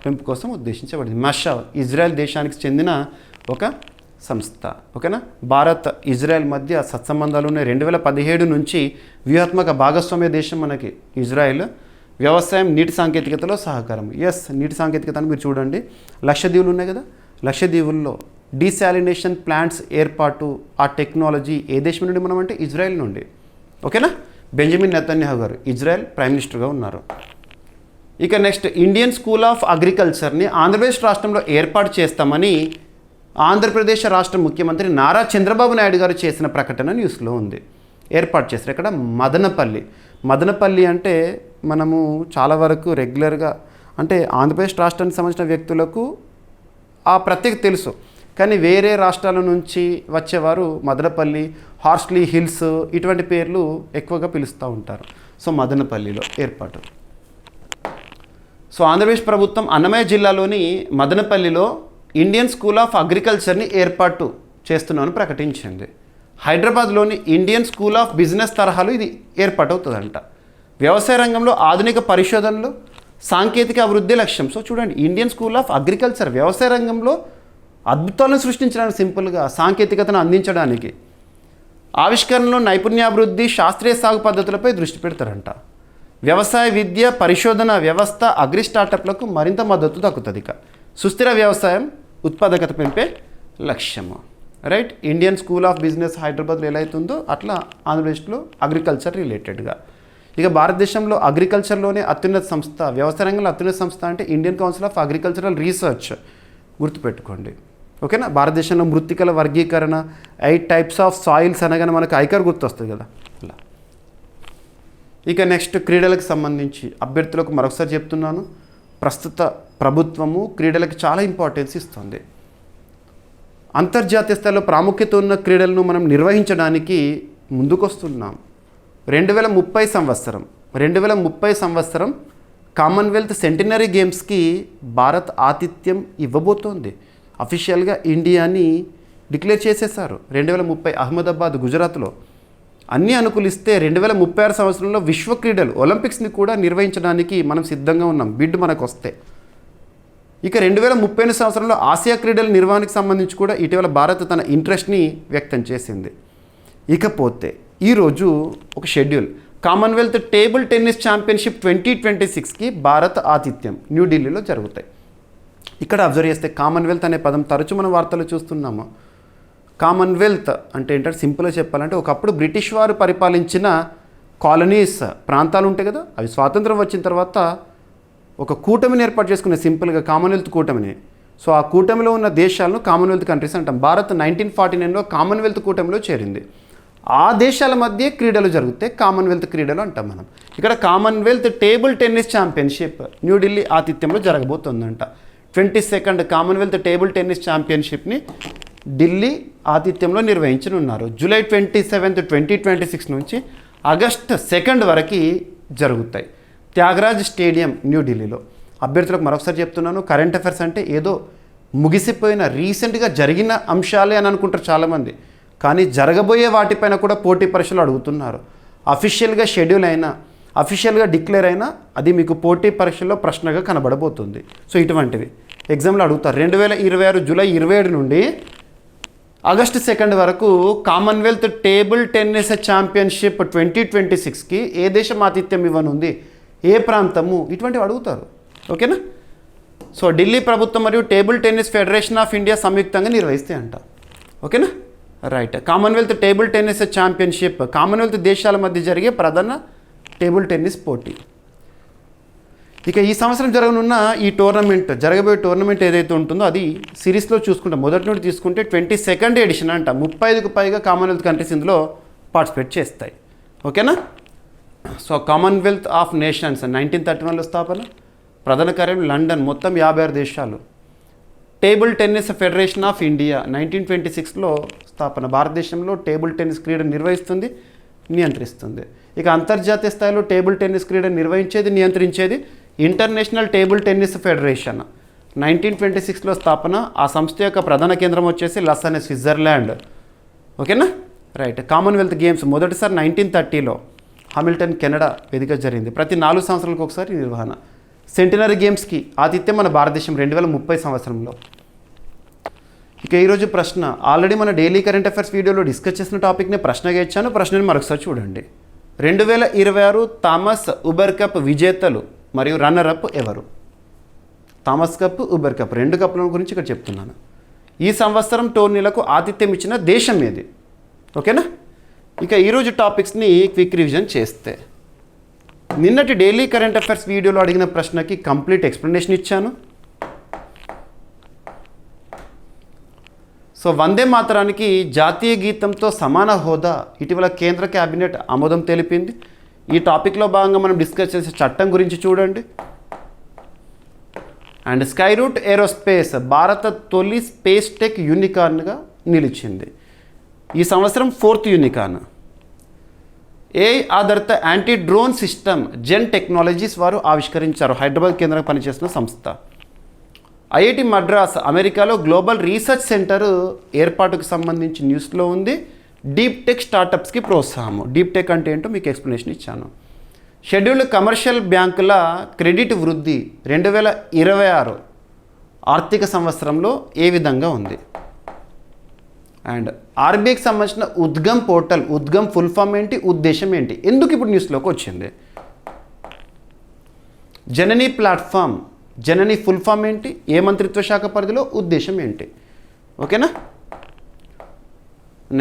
పెంపు కోసం ఉద్దేశించబడింది. మషా ఇజ్రాయెల్ దేశానికి చెందిన ఒక సంస్థ. ఓకేనా? భారత్ ఇజ్రాయెల్ మధ్య సత్సంబంధాలు ఉన్నాయి. 2017 నుంచి వ్యూహాత్మక భాగస్వామ్య దేశం మనకి ఇజ్రాయెల్. వ్యవసాయం, నీటి సాంకేతికతలో సహకారం. ఎస్, నీటి సాంకేతికతను మీరు చూడండి, లక్షద్వీపులు ఉన్నాయి కదా, లక్షద్వీపుల్లో డీసాలినేషన్ ప్లాంట్స్ ఏర్పాటు, ఆ టెక్నాలజీ ఏ దేశం నుండి మనం అంటే ఇజ్రాయెల్ నుండి. ఓకేనా? బెంజమిన్ నెతన్యాహు గారు ఇజ్రాయెల్ ప్రైమ్ మినిస్టర్గా ఉన్నారు. ఇక నెక్స్ట్, ఇండియన్ స్కూల్ ఆఫ్ అగ్రికల్చర్ని ఆంధ్రప్రదేశ్ రాష్ట్రంలో ఏర్పాటు చేస్తామని ఆంధ్రప్రదేశ్ రాష్ట్ర ముఖ్యమంత్రి నారా చంద్రబాబు నాయుడు గారు చేసిన ప్రకటన న్యూస్లో ఉంది. ఏర్పాటు చేస్తారు ఇక్కడ మదనపల్లి. మదనపల్లి అంటే మనము చాలా వరకు రెగ్యులర్గా అంటే ఆంధ్రప్రదేశ్ రాష్ట్రానికి సంబంధించిన వ్యక్తులకు ఆ ప్రత్యేకత తెలుసు, కానీ వేరే రాష్ట్రాల నుంచి వచ్చేవారు మదనపల్లి, హార్స్లీ హిల్స్ ఇటువంటి పేర్లు ఎక్కువగా పిలుస్తూ ఉంటారు. సో మదనపల్లిలో ఏర్పాటు. సో ఆంధ్రప్రదేశ్ ప్రభుత్వం అన్నమయ్య జిల్లాలోని మదనపల్లిలో ఇండియన్ స్కూల్ ఆఫ్ అగ్రికల్చర్ని ఏర్పాటు చేస్తున్నామని ప్రకటించింది. హైదరాబాద్లోని ఇండియన్ స్కూల్ ఆఫ్ బిజినెస్ తరహాలో ఇది ఏర్పాటు అవుతుందంట. వ్యవసాయ రంగంలో ఆధునిక పరిశోధనలు, సాంకేతిక అభివృద్ధి లక్ష్యం. సో చూడండి, ఇండియన్ స్కూల్ ఆఫ్ అగ్రికల్చర్ వ్యవసాయ రంగంలో అద్భుతాలను సృష్టించడానికి, సింపుల్గా సాంకేతికతను అందించడానికి, ఆవిష్కరణలో నైపుణ్యాభివృద్ధి, శాస్త్రీయ సాగు పద్ధతులపై దృష్టి పెడతారంట. వ్యవసాయ విద్య, పరిశోధన వ్యవస్థ, అగ్రి స్టార్టప్లకు మరింత మద్దతు దక్కుతుంది. ఇక సుస్థిర వ్యవసాయం, ఉత్పాదకత పెంపే లక్ష్యము. Right, Indian school of business హైదరాబాద్లో ఎలా అవుతుందో అట్లా ఆంధ్రప్రదేశ్లో అగ్రికల్చర్ రిలేటెడ్గా. ఇక భారతదేశంలో అగ్రికల్చర్లోనే అత్యున్నత సంస్థ, వ్యవసాయ రంగంలో అత్యున్నత సంస్థ అంటే Indian council of agricultural research, గుర్తుపెట్టుకోండి. ఓకేనా. భారతదేశంలో మృత్తికల వర్గీకరణ, 8 టైప్స్ ఆఫ్ సాయిల్స్ అనగానే మనకు ఐకార్ గుర్తొస్తుంది కదా అలా. ఇక నెక్స్ట్ క్రీడలకు సంబంధించి అభ్యర్థులకు మరొకసారి చెప్తున్నాను, ప్రస్తుత ప్రభుత్వము క్రీడలకు చాలా ఇంపార్టెన్స్ ఇస్తుంది. అంతర్జాతీయ స్థాయిలో ప్రాముఖ్యత ఉన్న క్రీడలను మనం నిర్వహించడానికి ముందుకొస్తున్నాం. 2030 సంవత్సరం కామన్వెల్త్ సెంటినరీ గేమ్స్కి భారత్ ఆతిథ్యం ఇవ్వబోతోంది. అఫీషియల్గా ఇండియాని డిక్లేర్ చేసేశారు. 2030 అహ్మదాబాద్, గుజరాత్లో అన్నీ అనుకూలిస్తే 2036 సంవత్సరంలో విశ్వ క్రీడలు, ఒలింపిక్స్ని కూడా నిర్వహించడానికి మనం సిద్ధంగా ఉన్నాం, బిడ్ మనకు వస్తే. ఇక 2030 సంవత్సరంలో ఆసియా క్రీడల నిర్వహణకు సంబంధించి కూడా ఇటీవల భారత్ తన ఇంట్రెస్ట్ని వ్యక్తం చేసింది. ఇకపోతే ఈరోజు ఒక schedule, Commonwealth table tennis championship 2026కి భారత్ ఆతిథ్యం న్యూఢిల్లీలో జరుగుతాయి. ఇక్కడ అబ్జర్వ్ చేస్తే కామన్వెల్త్ అనే పదం తరచు మనం వార్తలు చూస్తున్నాము. కామన్వెల్త్ అంటే ఏంటంటే సింపుల్గా చెప్పాలంటే ఒకప్పుడు బ్రిటిష్ వారు పరిపాలించిన కాలనీస్, ప్రాంతాలు ఉంటాయి కదా, అవి స్వాతంత్రం వచ్చిన తర్వాత ఒక కూటమిని ఏర్పాటు చేసుకునే, సింపుల్గా కామన్వెల్త్ కూటమిని. సో ఆ కూటమిలో ఉన్న దేశాలను కామన్వెల్త్ కంట్రీస్ అంటాం. భారత్ 1949లో కామన్వెల్త్ కూటమిలో చేరింది. ఆ దేశాల మధ్య క్రీడలు జరిగితే కామన్వెల్త్ క్రీడలు అంటాం మనం. ఇక్కడ Commonwealth table tennis championship New Delhi ఆతిథ్యంలో జరగబోతుందంట. 22nd కామన్వెల్త్ టేబుల్ టెన్నిస్ ఛాంపియన్షిప్ని ఢిల్లీ ఆతిథ్యంలో నిర్వహించనున్నారు. జూలై 27, 2026 నుంచి ఆగస్ట్ 2 వరకు జరుగుతాయి. త్యాగరాజ్ స్టేడియం న్యూఢిల్లీలో. అభ్యర్థులకు మరొకసారి చెప్తున్నాను, కరెంట్ అఫైర్స్ అంటే ఏదో ముగిసిపోయిన రీసెంట్గా జరిగిన అంశాలే అని అనుకుంటారు చాలామంది, కానీ జరగబోయే వాటిపైన కూడా పోటీ పరీక్షలు అడుగుతున్నారు. అఫీషియల్గా షెడ్యూల్ అయినా, అఫీషియల్గా డిక్లేర్ అయినా అది మీకు పోటీ పరీక్షల్లో ప్రశ్నగా కనబడబోతుంది. సో ఇటువంటివి ఎగ్జామ్లో అడుగుతారు. 2026 జూలై 27 నుండి ఆగస్టు 2 వరకు కామన్వెల్త్ టేబుల్ టెన్నిస్ ఛాంపియన్షిప్ 2026కి ఏ దేశం ఆతిథ్యం ఇవ్వనుంది, ఏ ప్రాంతము, ఇటువంటివి అడుగుతారు. ఓకేనా. సో ఢిల్లీ ప్రభుత్వం మరియు table tennis federation of India సంయుక్తంగా నిర్వహిస్తాయి అంట. ఓకేనా. Right. Commonwealth table tennis championship Commonwealth దేశాల మధ్య జరిగే ప్రధాన టేబుల్ టెన్నిస్ పోటీ. ఇక ఈ సంవత్సరం జరగనున్న ఈ టోర్నమెంట్, జరగబోయే టోర్నమెంట్ ఏదైతే ఉంటుందో అది సిరీస్లో చూసుకుంటే మొదటి నుండి తీసుకుంటే 22nd ఎడిషన్ అంట. 35కు పైగా కామన్వెల్త్ కంట్రీస్ ఇందులో పార్టిసిపేట్ చేస్తాయి. ఓకేనా. సో కామన్వెల్త్ ఆఫ్ నేషన్స్ 1931లో స్థాపన, ప్రధాన కార్యం లండన్, మొత్తం 56 దేశాలు. Table tennis federation of India 1926లో స్థాపన. భారతదేశంలో టేబుల్ టెన్నిస్ క్రీడ నిర్వహిస్తుంది, నియంత్రిస్తుంది. ఇక అంతర్జాతీయ స్థాయిలో టేబుల్ టెన్నిస్ క్రీడ నిర్వహించేది, నియంత్రించేది ఇంటర్నేషనల్ టేబుల్ టెన్నిస్ ఫెడరేషన్. 1926లో స్థాపన. ఆ సంస్థ యొక్క ప్రధాన కేంద్రం వచ్చేసి లసన్, స్విట్జర్లాండ్. ఓకేనా. రైట్. కామన్వెల్త్ గేమ్స్ మొదటిసారి 1930లో హామిల్టన్, కెనడా వేదిక జరిగింది. ప్రతి 4 సంవత్సరాలకు ఒకసారి నిర్వహణ. సెంటినరీ గేమ్స్కి ఆతిథ్యం మన భారతదేశం 2030 సంవత్సరంలో. ఇక ఈరోజు ప్రశ్న ఆల్రెడీ మన డైలీ కరెంట్ అఫైర్స్ వీడియోలో డిస్కస్ చేసిన టాపిక్ని ప్రశ్నగా ఇచ్చాను. ప్రశ్నని మరొకసారి చూడండి. 2026 థామస్ ఉబర్ కప్ విజేతలు మరియు రన్నరప్ ఎవరు? థామస్ కప్, ఉబర్ కప్ 2 కప్పుల గురించి ఇక్కడ చెప్తున్నాను. ఈ సంవత్సరం టోర్నీలకు ఆతిథ్యం ఇచ్చిన దేశం ఏది? ఓకేనా. ఇక ఈరోజు టాపిక్స్ని క్విక్ రివిజన్ చేస్తే, నిన్నటి డైలీ కరెంట్ అఫైర్స్ వీడియోలో అడిగిన ప్రశ్నకి కంప్లీట్ ఎక్స్ప్లెనేషన్ ఇచ్చాను. సో వందే మాతరానికి జాతీయ గీతంతో సమాన హోదా ఇటీవల కేంద్ర క్యాబినెట్ ఆమోదం తెలిపింది. ఈ టాపిక్లో భాగంగా మనం డిస్కస్ చేసే చట్టం గురించి చూడండి. అండ్ స్కై రూట్ ఏరోస్పేస్ భారత తొలి స్పేస్ టెక్ యూనికార్న్గా నిలిచింది. ఈ సంవత్సరం 4th యూనికార్న్. ఏఐ ఆధారిత యాంటీ డ్రోన్ సిస్టమ్ జెన్ టెక్నాలజీస్ వారు ఆవిష్కరించారు. హైదరాబాద్ కేంద్రంగా పనిచేస్తున్న సంస్థ. ఐఐటి మద్రాస్ అమెరికాలో గ్లోబల్ రీసెర్చ్ సెంటర్ ఏర్పాటుకు సంబంధించి న్యూస్లో ఉంది. డీప్ టెక్ స్టార్టప్స్కి ప్రోత్సాహం. డీప్ టెక్ అంటే ఏంటో మీకు ఎక్స్ప్లెనేషన్ ఇచ్చాను. షెడ్యూల్డ్ కమర్షియల్ బ్యాంకుల క్రెడిట్ వృద్ధి 2026 ఆర్థిక సంవత్సరంలో ఏ విధంగా ఉంది? అండ్ ఆర్బీఐకి సంబంధించిన Udgam portal, Udgam full form ఏంటి, ఉద్దేశం ఏంటి, ఎందుకు ఇప్పుడు న్యూస్లోకి వచ్చింది? Janani platform, Janani full form ఏంటి, ఏ మంత్రిత్వ శాఖ పరిధిలో, ఉద్దేశం ఏంటి? ఓకేనా.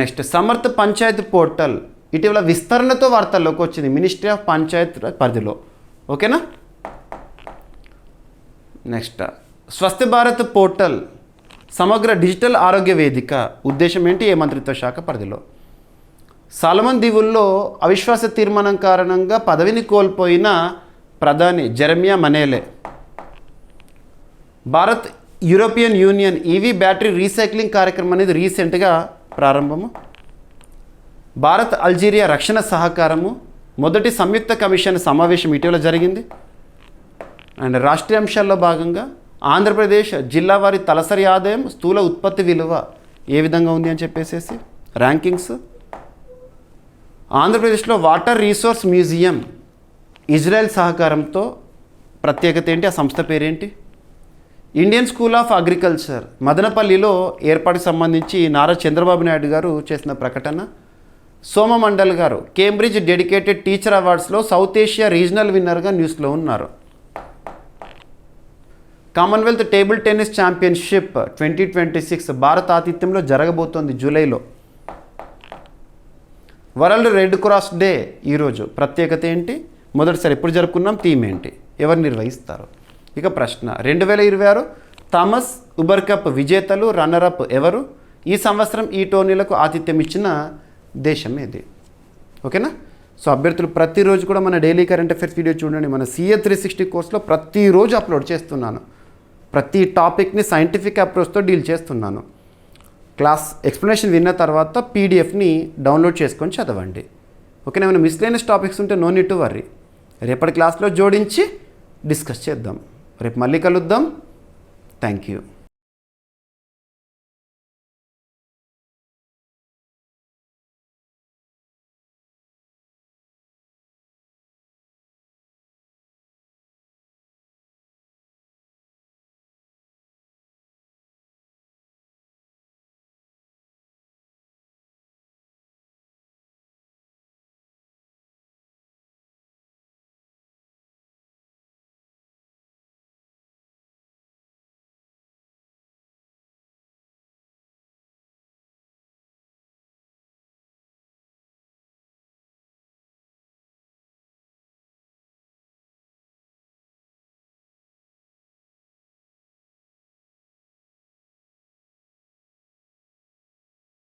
నెక్స్ట్ సమర్థ్ పంచాయత్ పోర్టల్ ఇటీవల విస్తరణతో వార్తల్లోకి వచ్చింది, మినిస్ట్రీ ఆఫ్ పంచాయత్ పరిధిలో. ఓకేనా. నెక్స్ట్ స్వస్థ భారత్ పోర్టల్ సమగ్ర డిజిటల్ ఆరోగ్య వేదిక, ఉద్దేశం ఏంటి, ఏ మంత్రిత్వ శాఖ పరిధిలో? సాలమన్ దీవుల్లో అవిశ్వాస తీర్మానం కారణంగా పదవిని కోల్పోయిన ప్రధాని Jeremiah Manele. Bharat European union EV battery recycling కార్యక్రమం అనేది రీసెంట్గా ప్రారంభము. భారత్ అల్జీరియా రక్షణ సహకారము మొదటి సంయుక్త కమిషన్ సమావేశం ఇటీవల జరిగింది. అండ్ రాష్ట్రీయ అంశాల్లో భాగంగా ఆంధ్రప్రదేశ్ జిల్లా వారి తలసరి ఆదాయం, స్థూల ఉత్పత్తి విలువ ఏ విధంగా ఉంది అని చెప్పేసి ర్యాంకింగ్స్. ఆంధ్రప్రదేశ్లో వాటర్ రీసోర్స్ మ్యూజియం ఇజ్రాయెల్ సహకారంతో ప్రత్యేకత ఏంటి, ఆ సంస్థ పేరేంటి? ఇండియన్ స్కూల్ ఆఫ్ అగ్రికల్చర్ మదనపల్లిలో ఏర్పాటుకు సంబంధించి నారా చంద్రబాబు నాయుడు గారు చేసిన ప్రకటన. సోమమండల్ గారు కేంబ్రిడ్జ్ డెడికేటెడ్ టీచర్ అవార్డ్స్లో సౌత్ ఏషియా రీజనల్ విన్నర్గా న్యూస్లో ఉన్నారు. కామన్వెల్త్ టేబుల్ టెన్నిస్ ఛాంపియన్షిప్ 2026 భారత ఆతిథ్యంలో జరగబోతోంది జూలైలో. వరల్డ్ రెడ్ క్రాస్ డే ఈరోజు, ప్రత్యేకత ఏంటి, మొదటిసారి ఎప్పుడు జరుపుకున్నాం, థీమ్ ఏంటి, ఎవరు నిర్వహిస్తారు? ఇక ప్రశ్న 2026 థామస్ ఉబర్ కప్ విజేతలు, రన్నరప్ ఎవరు? ఈ సంవత్సరం ఈ టోర్నీలకు ఆతిథ్యం ఇచ్చిన దేశం ఏది? ఓకేనా. సో అభ్యర్థులు ప్రతిరోజు కూడా మన డైలీ కరెంట్ అఫైర్స్ వీడియో చూడండి. మన CA 360 కోర్సులో ప్రతిరోజు అప్లోడ్ చేస్తున్నాను. ప్రతి టాపిక్ని సైంటిఫిక్ అప్రోచ్తో డీల్ చేస్తున్నాను. క్లాస్ ఎక్స్ప్లెనేషన్ విన్న తర్వాత పీడిఎఫ్ని డౌన్లోడ్ చేసుకొని చదవండి. ఓకేనా. ఏమైనా మిస్లేనియస్ టాపిక్స్ ఉంటే నో నీడ్ టు వర్రీ, రేపటి క్లాస్లో జోడించి డిస్కస్ చేద్దాం. రేపు మళ్ళీ కలుద్దాం. Thank you.